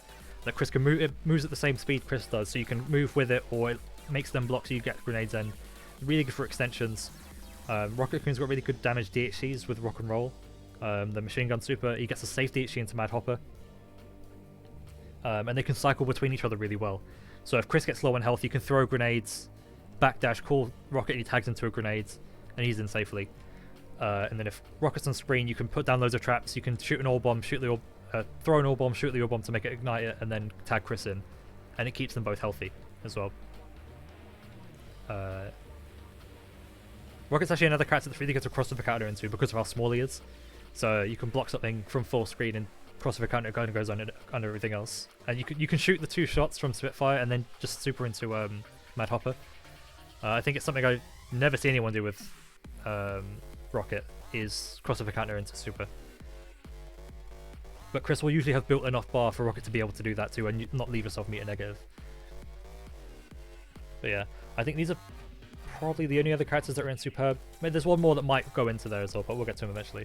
that Chris can move. It moves at the same speed Chris does, so you can move with it, or it makes them block so you get grenades in. Really good for extensions. Rocket Raccoon's got really good damage DHCs with Rock and Roll. The Machine Gun Super, he gets a safe DHC into Mad Hopper. And they can cycle between each other really well. So if Chris gets low on health, you can throw grenades, backdash, call Rocket, and he tags into a grenade, and he's in safely. And then if Rocket's on screen, you can put down loads of traps, you can shoot an orb bomb, throw an orb bomb, shoot the orb bomb to make it ignite it, and then tag Chris in. And it keeps them both healthy as well. Rocket's actually another character that's really good to crossover counter into because of how small he is. So you can block something from full screen and crossover counter kind of goes under everything else. And you can shoot the 2 shots from Spitfire and then just super into Mad Hopper. I think it's something I never see anyone do with Rocket, is crossover counter into super. But Chris will usually have built enough bar for Rocket to be able to do that too, and not leave yourself meter negative. But yeah, I think these are probably the only other characters that are in Superb. I mean, there's one more that might go into there as well, but we'll get to him eventually.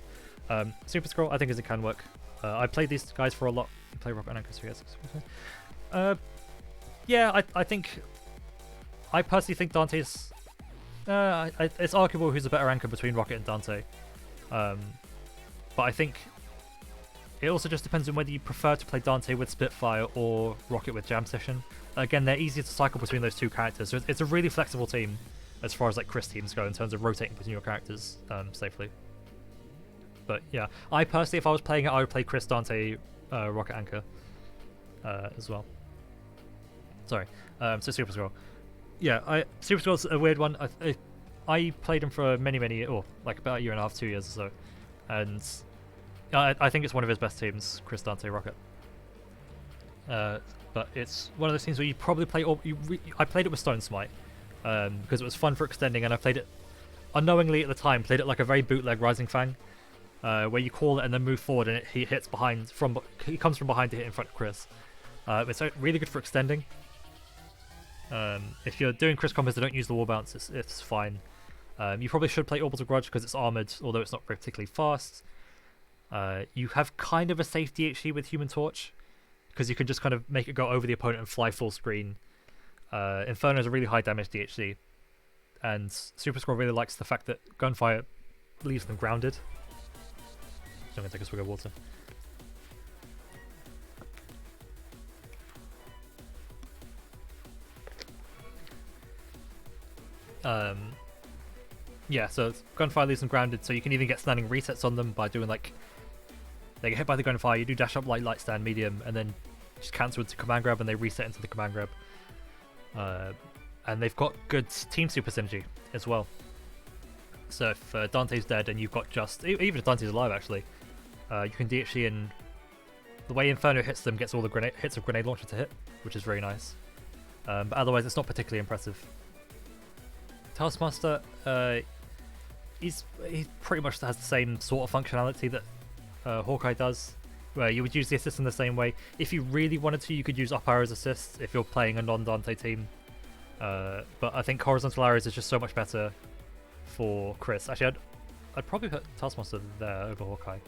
Super Skrull, I think, it can work. I played these guys for a lot. I play Rocket and Anchor, so yes. Yeah, I think... I personally think Dante's... it's arguable who's a better anchor between Rocket and Dante. But I think it also just depends on whether you prefer to play Dante with Spitfire or Rocket with Jam Session. Again, they're easier to cycle between those two characters, so it's a really flexible team as far as like Chris teams go in terms of rotating between your characters safely. But yeah, I personally, if I was playing it, I would play Chris, Dante, Rocket Anchor as well. Sorry, so Super Skrull. Yeah, Super Skrull's a weird one. I played him for many, or like about a year and a half, 2 years or so, and I think it's one of his best teams, Chris, Dante, Rocket. But it's one of those teams where you probably play. I played it with Stone Smite because it was fun for extending, and I played it unknowingly at the time. Played it like a very bootleg Rising Fang, where you call it and then move forward, and he hits behind he comes from behind to hit in front of Chris. It's really good for extending. If you're doing Chris combos that don't use the wall bounce, it's fine. You probably should play Orbital Grudge because it's armored, although it's not particularly fast. You have kind of a safe DHC with Human Torch, because you can just kind of make it go over the opponent and fly full screen. Inferno is a really high damage DHC, and Super Skrull really likes the fact that Gunfire leaves them grounded. So I'm going to take a swig of water. Yeah, so gunfire leaves them grounded, so you can even get standing resets on them by doing like they get hit by the gunfire, you do dash up light stand, medium, and then just cancel into command grab, and they reset into the command grab. And they've got good team super synergy as well. So if Dante's dead and you've got just even if Dante's alive actually, you can DHC, and the way Inferno hits them gets all the hits of grenade launcher to hit, which is very nice. But otherwise, it's not particularly impressive. Taskmaster, he pretty much has the same sort of functionality that Hawkeye does, where you would use the assist in the same way. If you really wanted to, you could use up arrows assist if you're playing a non-Dante team. But I think horizontal arrows is just so much better for Chris. Actually, I'd probably put Taskmaster there over Hawkeye.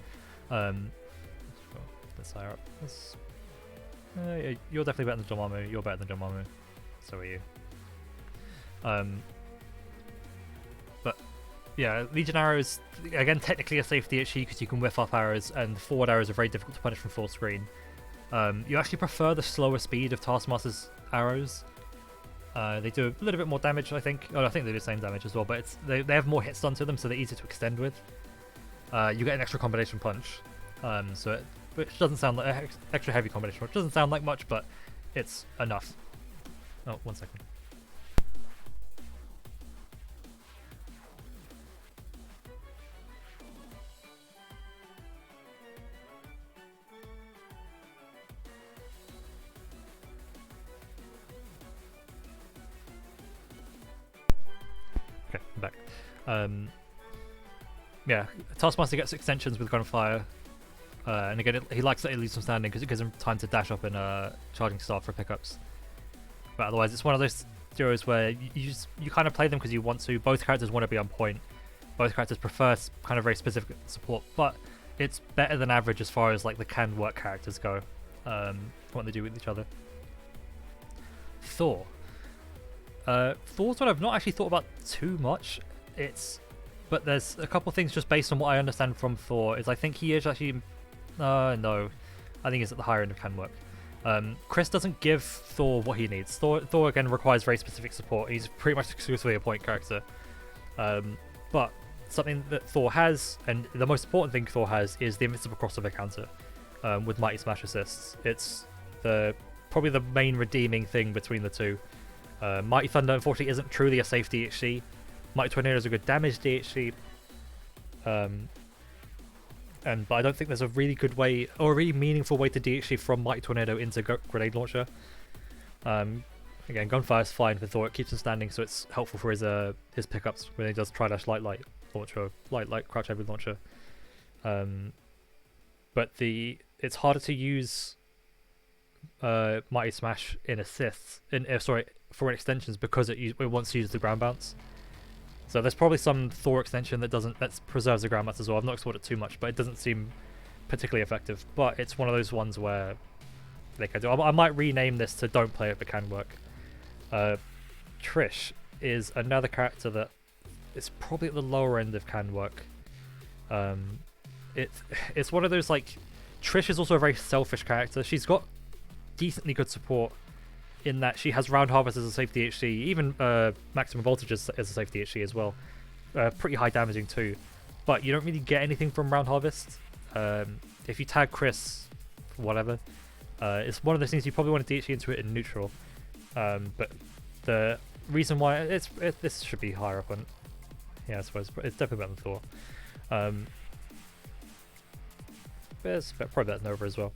Let's higher up. You're definitely better than Dormammu. You're better than Dormammu. So are you. But yeah, Legion arrows, again, technically a safety issue because you can whiff up arrows, and forward arrows are very difficult to punish from full screen. You actually prefer the slower speed of Taskmaster's arrows. They do a little bit more damage, I think. Oh, I think they do the same damage as well, but they have more hits done to them, so they're easier to extend with. You get an extra combination punch, which doesn't sound like extra heavy combination punch. Doesn't sound like much, but it's enough. Oh, 1 second. Okay, I'm back. Yeah, Taskmaster gets extensions with gunfire, and again, he likes that it leaves him standing because it gives him time to dash up and charging star for pickups. But otherwise, it's one of those duos where you kind of play them because you want to. Both characters want to be on point. Both characters prefer kind of very specific support, but it's better than average as far as like the can work characters go. What they do with each other. Thor. Thor's one I've not actually thought about too much. But there's a couple things just based on what I understand from Thor. I think he is actually no, I think he's at the higher end of can work. Chris doesn't give Thor what he needs. Thor again requires very specific support. He's pretty much exclusively a point character. But something that Thor has, and the most important thing Thor has, is the invincible crossover counter with Mighty Smash assists. It's probably the main redeeming thing between the two. Mighty Thunder unfortunately isn't truly a safe DHC. Mighty Tornado is a good damage DHC. But I don't think there's a really good way, or a really meaningful way to DHC from Mighty Tornado into Grenade Launcher. Again, Gunfire is fine for Thor. It keeps him standing, so it's helpful for his pickups when he does Tri-Dash Light Launcher, Light Crouch Heavy Launcher. But it's harder to use Mighty Smash in assists, for extensions, because it wants to use the ground bounce. So there's probably some Thor extension that preserves the ground bounce as well. I've not explored it too much, but it doesn't seem particularly effective. But it's one of those ones where they can do. I might rename this to "Don't Play It But Can Work." Trish is another character that is probably at the lower end of can work. It's one of those, like, Trish is also a very selfish character. She's got decently good support in that she has Round Harvest as a safe DHC, even Maximum Voltage as a safe DHC as well. Pretty high damaging too, but you don't really get anything from Round Harvest. If you tag Chris, whatever, it's one of those things you probably want to DHC into it in neutral. But the reason why this should be higher up on, yeah, I suppose it's definitely better than Thor. But it's probably better than Nova as well.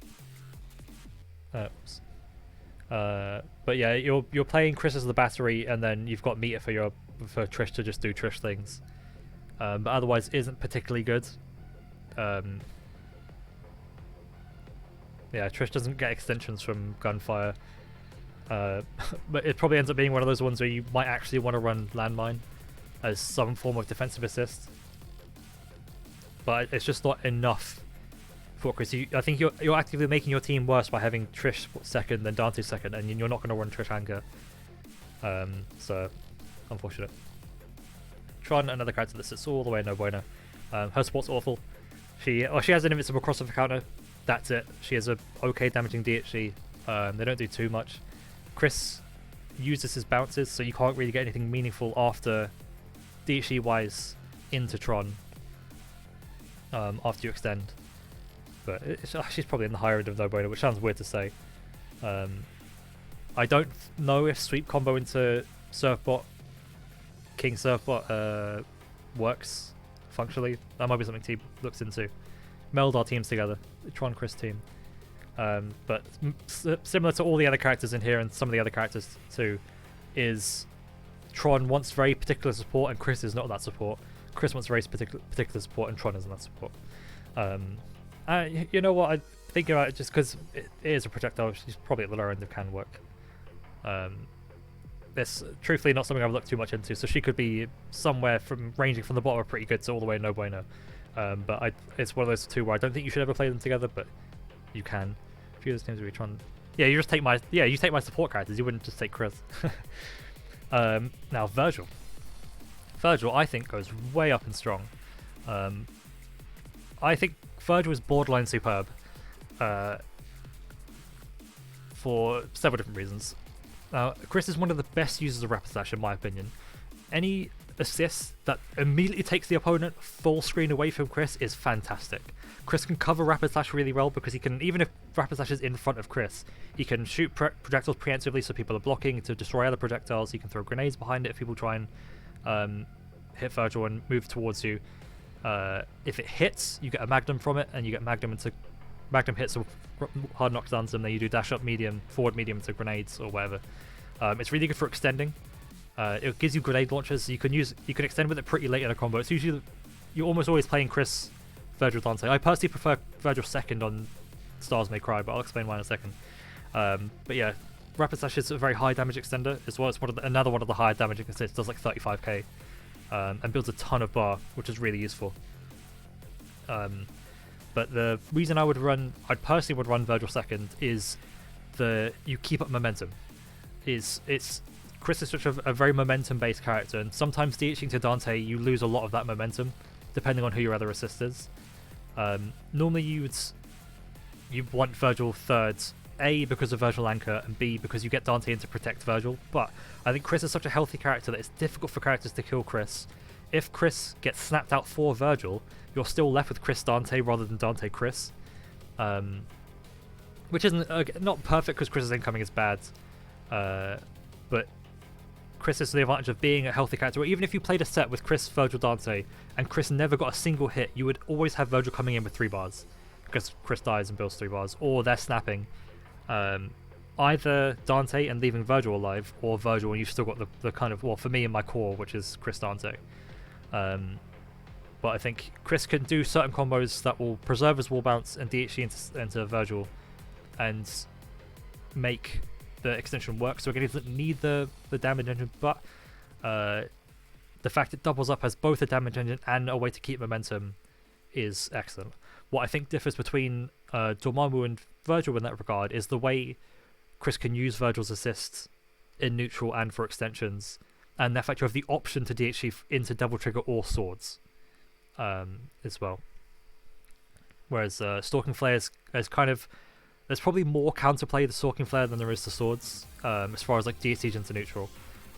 But yeah, you're playing Chris as the battery, and then you've got meter for Trish to just do Trish things. But otherwise, isn't particularly good. Yeah, Trish doesn't get extensions from Gunfire. But it probably ends up being one of those ones where you might actually want to run Landmine as some form of defensive assist. But it's just not enough for Chris. I think you're actively making your team worse by having Trish second and Dante second, and you're not going to run Trish Haggar. So, unfortunate. Tron, another character that sits all the way no bueno. Her support's awful. She has an invincible crossover counter. That's it. She has a okay damaging DHC. They don't do too much. Chris uses his bounces, so you can't really get anything meaningful after DHE wise into Tron after you extend. But she's probably in the higher end of no-brainer, which sounds weird to say. I don't know if sweep combo into Surfbot, King Surfbot works functionally. That might be something Team looks into. Meld our teams together, the Tron Chris team. But similar to all the other characters in here and some of the other characters too, is Tron wants very particular support and Chris is not that support. Chris wants very particular support and Tron isn't that support. You know what, I think about it just because it is a projectile, she's probably at the lower end of can work. It's truthfully not something I've looked too much into, so she could be somewhere from ranging from the bottom of pretty good to all the way no bueno. But it's one of those two where I don't think you should ever play them together, but you can. A few of those teams would be Tron. Yeah, you just take my support characters. You wouldn't just take Chris. Now Vergil. Vergil, I think, goes way up and strong. I think Vergil is borderline superb for several different reasons. Chris is one of the best users of Rapid Slash in my opinion. Any assist that immediately takes the opponent full screen away from Chris is fantastic. Chris can cover Rapid Slash really well because he can, even if Rapid Slash is in front of Chris, he can shoot projectiles preemptively so people are blocking to destroy other projectiles. He can throw grenades behind it if people try and hit Vergil and move towards you. If it hits, you get a Magnum from it, and you get Magnum hits or hard knockdowns, and then you do dash up medium, forward medium into grenades or whatever. It's really good for extending. It gives you grenade launchers. So you can extend with it pretty late in a combo. It's usually you're almost always playing Chris, Vergil, Dante. I personally prefer Vergil second on Stars May Cry, but I'll explain why in a second. But yeah, Rapid Slash is a very high damage extender as well. It's another one of the higher damage assists. Does like 35k and builds a ton of bar, which is really useful. But the reason I personally would run Vergil second is you keep up momentum. Chris is such a very momentum-based character, and sometimes DHing to Dante, you lose a lot of that momentum, depending on who your other assist is. Normally you want Vergil third, A, because of Vergil Anchor, and B, because you get Dante in to protect Vergil, but I think Chris is such a healthy character that it's difficult for characters to kill Chris. If Chris gets snapped out for Vergil, you're still left with Chris Dante rather than Dante Chris. Which isn't not perfect because Chris's incoming is bad, but Chris has the advantage of being a healthy character. Where even if you played a set with Chris, Vergil, Dante, and Chris never got a single hit, you would always have Vergil coming in with 3 bars because Chris dies and builds 3 bars, or they're snapping either Dante and leaving Vergil alive, or Vergil and you've still got the kind of, well, for me in my core, which is Chris Dante. But I think Chris can do certain combos that will preserve his wall bounce and DHC into Vergil and make the extension work. So again, he doesn't need the damage engine, but the fact it doubles up as both a damage engine and a way to keep momentum is excellent. What I think differs between Dormammu and Vergil in that regard is the way Chris can use Vergil's assists in neutral and for extensions, and the fact you have the option to DHC into Devil Trigger or swords as well. Whereas Stalking Flare is kind of, there's probably more counterplay to Stalking Flare than there is to swords as far as like DHC into neutral.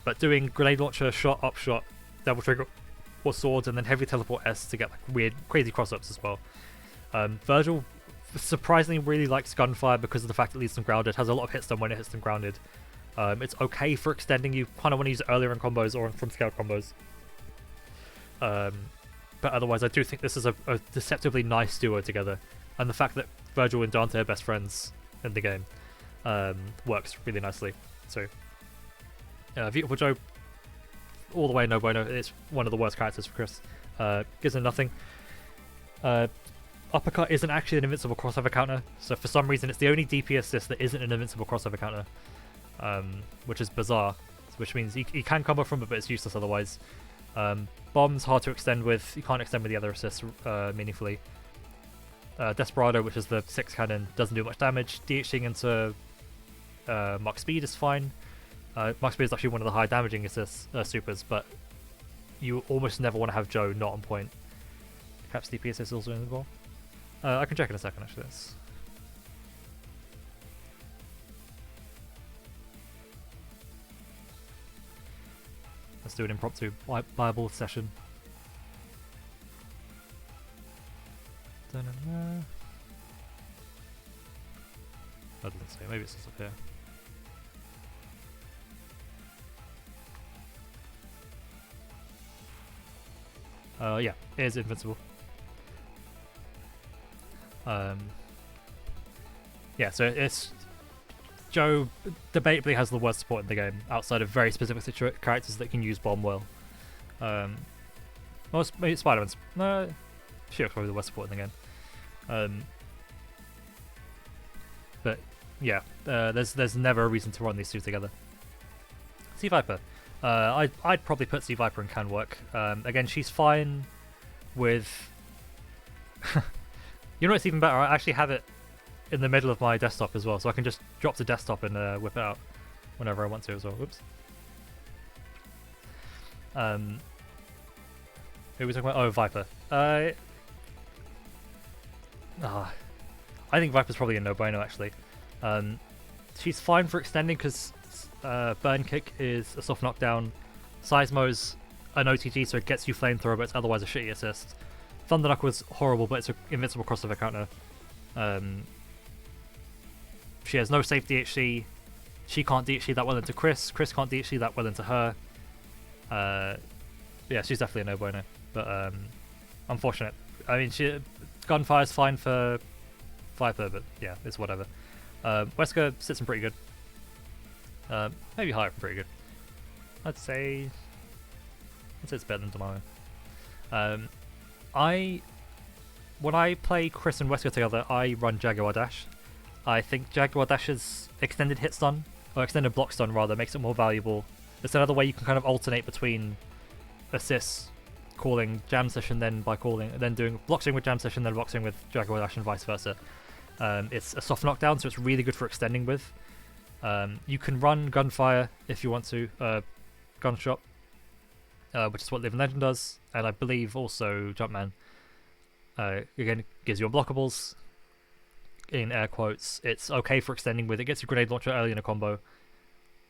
But doing Grenade Launcher, Shot, Upshot, Devil Trigger or swords, and then Heavy Teleport S to get like weird, crazy cross-ups as well. Vergil surprisingly really likes Gunfire because of the fact it leaves them grounded, has a lot of hit stun when it hits them grounded. It's okay for extending, you kind of want to use it earlier in combos or from scale combos. But otherwise I do think this is a deceptively nice duo together, and the fact that Vergil and Dante are best friends in the game works really nicely. So Beautiful Joe, all the way no bueno. It's one of the worst characters for Chris. Gives him nothing. Uppercut isn't actually an invincible crossover counter, so for some reason it's the only DP assist that isn't an invincible crossover counter, which is bizarre, which means he can combo from it, but it's useless otherwise. Bomb's hard to extend with, you can't extend with the other assists meaningfully. Desperado, which is the 6 cannon, doesn't do much damage. DHing into Mach Speed is fine. Mach Speed is actually one of the high damaging assists, supers, but you almost never want to have Joe not on point. Perhaps DP assist is also in the ball. I can check in a second actually. Let's do an impromptu Bible session. Da-na-na. I didn't say. Maybe it's just up here. Yeah, it is invincible. Yeah, so it's Joe debatably has the worst support in the game outside of very specific characters that can use bomb well. Well, maybe Spider-Man's. No, She-Hulk's probably the worst support in the game. But yeah, there's never a reason to run these two together. Sea Viper. I'd probably put Sea Viper in can work. Again, she's fine with. You know what's even better? I actually have it in the middle of my desktop as well, so I can just drop the desktop and whip it out whenever I want to as well. Whoops. Who was talking about? Oh, Viper. I think Viper's probably a no-brainer actually. She's fine for extending because Burn Kick is a soft knockdown. Seismo's an OTG, so it gets you Flamethrower, but it's otherwise a shitty assist. Thunder Knuckle was horrible, but it's an invincible crossover counter. She has no safe DHC. She can't DHC that well into Chris. Chris can't DHC that well into her. Yeah, she's definitely a no-brainer. But unfortunate. I mean, Gunfire's fine for Viper, but yeah, it's whatever. Wesker sits in pretty good. Maybe higher than pretty good. I'd say it's better than Tomorrow. When I play Chris and Wesker together, I run Jaguar Dash. I think Jaguar Dash's extended hit stun, or extended block stun rather, makes it more valuable. It's another way you can kind of alternate between assists, calling Jam Session, then doing bloxing with Jam Session, then bloxing with Jaguar Dash, and vice versa. It's a soft knockdown, so it's really good for extending with. You can run Gunfire if you want to, Gunshot, which is what Live and Legend does, and I believe also Jumpman. Again, gives you unblockables, in air quotes. It's okay for extending with. It gets you Grenade Launcher early in a combo,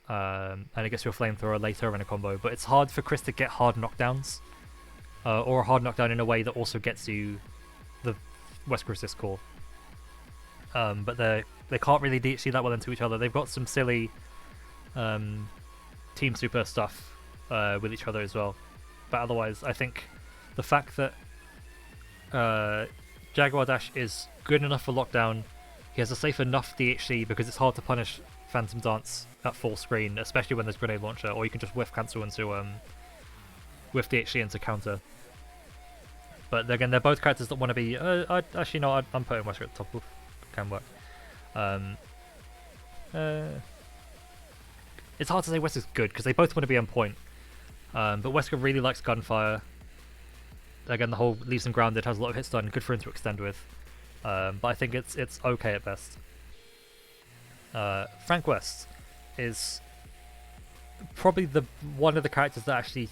and it gets you a Flamethrower later in a combo, but it's hard for Chris to get hard knockdowns, or a hard knockdown in a way that also gets you the Wesker Assist core. But they can't really DHC that well into each other. They've got some silly Team Super stuff with each other as well. But otherwise, I think the fact that Jaguar Dash is good enough for lockdown, he has a safe enough DHC because it's hard to punish Phantom Dance at full screen, especially when there's Grenade Launcher, or you can just whiff cancel into whiff DHC into counter. But again, they're both characters that want to be. I'm putting Wesker at the top of can work. It's hard to say Wesker's good because they both want to be on point. But Wesker really likes Gunfire. Again, the whole leaves him grounded, has a lot of hit stun, good for him to extend with. But I think it's okay at best. Frank West is probably one of the characters that actually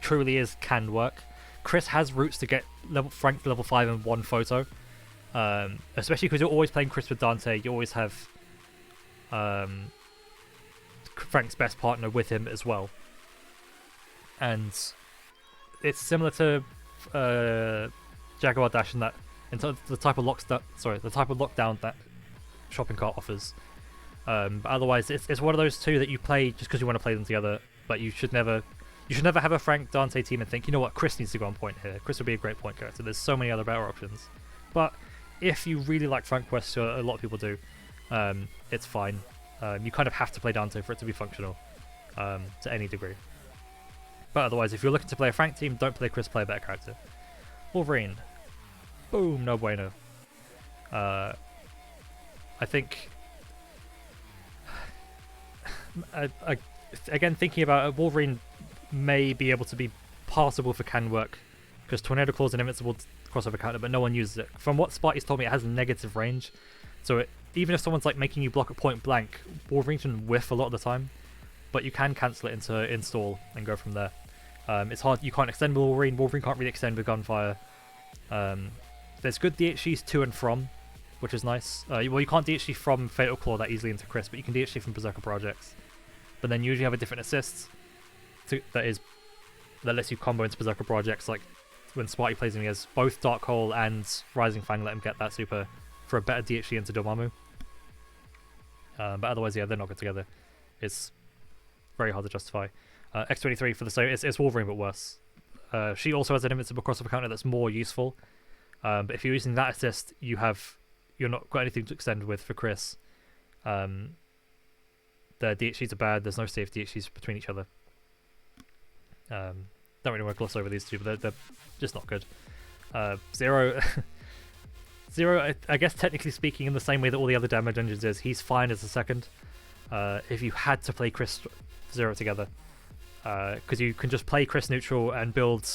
truly can work. Chris has routes to get Frank to level 5 in one photo. Especially because you're always playing Chris with Dante, you always have Frank's best partner with him as well. And it's similar to Jaguar Dash in that the type of lockdown that shopping cart offers. But otherwise, it's one of those two that you play just because you want to play them together. But you should never have a Frank Dante team and think, you know what, Chris needs to go on point here. Chris would be a great point character. There's so many other better options. But if you really like Frank West, a lot of people do, it's fine. You kind of have to play Dante for it to be functional to any degree. But otherwise, if you're looking to play a Frank team, don't play Chris, play a better character. Wolverine. Boom, no bueno. I think... again, thinking about it, Wolverine may be able to be passable for can work, because Tornado Claw is an invincible crossover counter, but no one uses it. From what Sparty's told me, it has negative range, so even if someone's like making you block at point blank, Wolverine can whiff a lot of the time, but you can cancel it into install and go from there. It's hard, you can't extend with Wolverine. Wolverine can't really extend with Gunfire. There's good DHCs to and from, which is nice. Well, you can't DHC from Fatal Claw that easily into Chris, but you can DHC from Berserker Projects. But then you usually have a different assists. that lets you combo into Berserker projects, like when Smarty plays him, he has both Dark Hole and Rising Fang let him get that super for a better DHC into Dormammu. But otherwise, yeah, they're not good together. It's very hard to justify. X-23 for the same, it's Wolverine but worse. She also has an invincible crossover counter that's more useful. But if you're using that assist, you're not got anything to extend with for Chris. The DHCs are bad. There's no safe DHCs between each other. Don't really want to gloss over these two, but they're just not good. Zero, I guess technically speaking, in the same way that all the other damage engines is, he's fine as a second. If you had to play Chris Zero together, because you can just play Chris neutral and build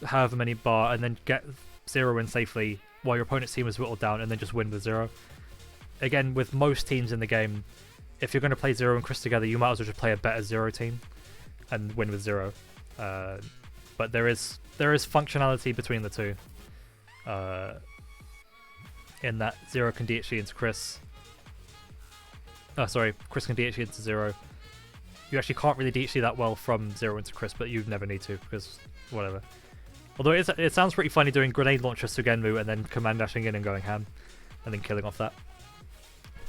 however many bar, and then get Zero in safely while your opponent's team is whittled down, and then just win with Zero. Again, with most teams in the game, if you're going to play Zero and Chris together, you might as well just play a better Zero team and win with Zero. But there is functionality between the two. In that Zero can DHC into Chris. Chris can DHC into Zero. You actually can't really DHC that well from Zero into Chris, but you never need to, because whatever. Although it sounds pretty funny doing grenade launcher Sugenmu and then command dashing in and going ham, and then killing off that.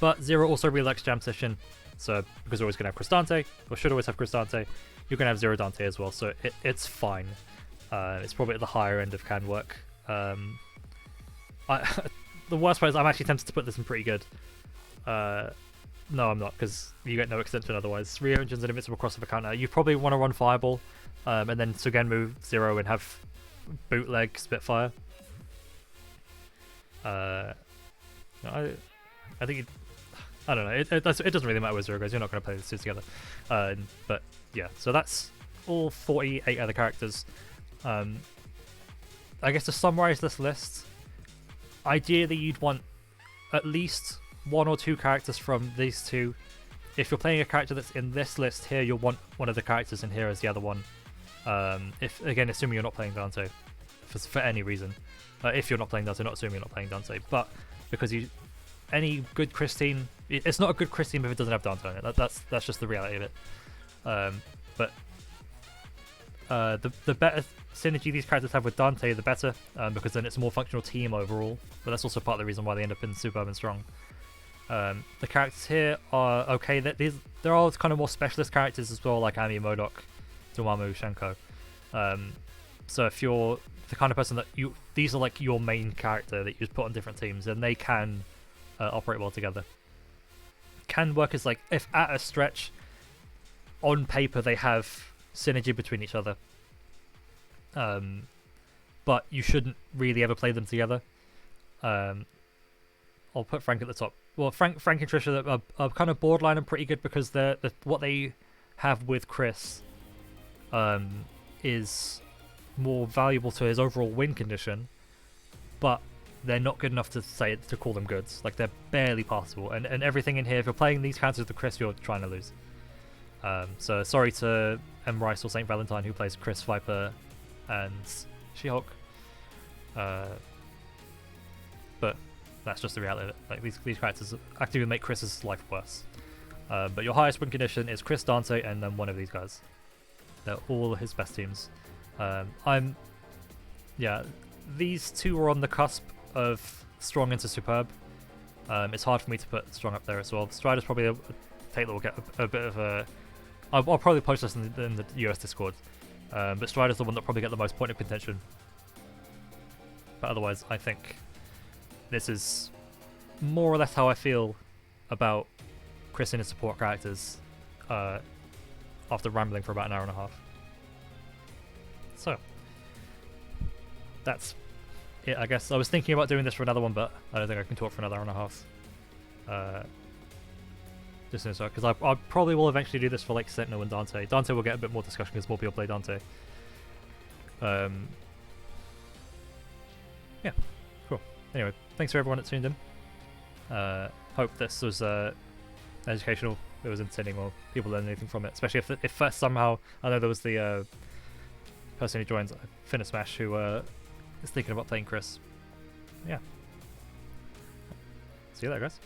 But Zero also really likes Jam Session, so because we're always going to have Chris Dante, or should always have Chris Dante, you're going to have Zero Dante as well, so it's fine. It's probably at the higher end of can work. The worst part is I'm actually tempted to put this in pretty good. No, I'm not, because you get no extension otherwise. 3 engines and invincible crossover counter. You probably want to run Fireball, and then Sugenmu Zero and have bootleg Spitfire. I think I don't know. It doesn't really matter where Zero goes. You're not going to play the two together. But yeah, so that's all 48 other characters. I guess to summarize this list, ideally you'd want at least 1 or 2 characters from these two. If you're playing a character that's in this list here, you'll want one of the characters in here as the other one. If again, assuming you're not playing Dante for any reason. If you're not playing Dante, not assuming you're not playing Dante, but because any good Chris team, it's not a good Chris team if it doesn't have Dante in it. That's just the reality of it. But the better synergy these characters have with Dante, the better, because then it's a more functional team overall. But that's also part of the reason why they end up in Superb and Strong. The characters here are okay. They're all kind of more specialist characters as well, like Ami, MODOK, Dormammu, Hsien-Ko. So if you're the kind of person that these are like your main character that you just put on different teams, then they can operate well together. Can work as like, if at a stretch, on paper they have synergy between each other. But you shouldn't really ever play them together. I'll put Frank at the top. Well, Frank and Trish are kind of borderline and pretty good because what they have with Chris is more valuable to his overall win condition, but they're not good enough to call them goods. Like, they're barely passable, and everything in here, if you're playing these characters with Chris, you're trying to lose. So sorry to M. Rice or St. Valentine who plays Chris, Viper, and She-Hulk. But that's just the reality of it. Like, these characters actively make Chris's life worse. But your highest win condition is Chris, Dante, and then one of these guys. They're all his best teams. These two are on the cusp of Strong into Superb. It's hard for me to put Strong up there as well. Strider's probably a take that will get a bit of a... I'll probably post this in the US Discord. But Strider's the one that probably get the most point of contention. But otherwise, I think this is more or less how I feel about Chris and his support characters after rambling for about an hour and a half. So, that's it, I guess. I was thinking about doing this for another one, but I don't think I can talk for another hour and a half. Just because I probably will eventually do this for like Sentinel and Dante. Dante will get a bit more discussion because more people play Dante. Yeah, cool. Anyway, thanks for everyone that tuned in. Hope this was educational. It was entertaining, or people learned anything from it. Especially if somehow, I know there was the person who joins Finna Smash who is thinking about playing Chris. Yeah. See you later, guys.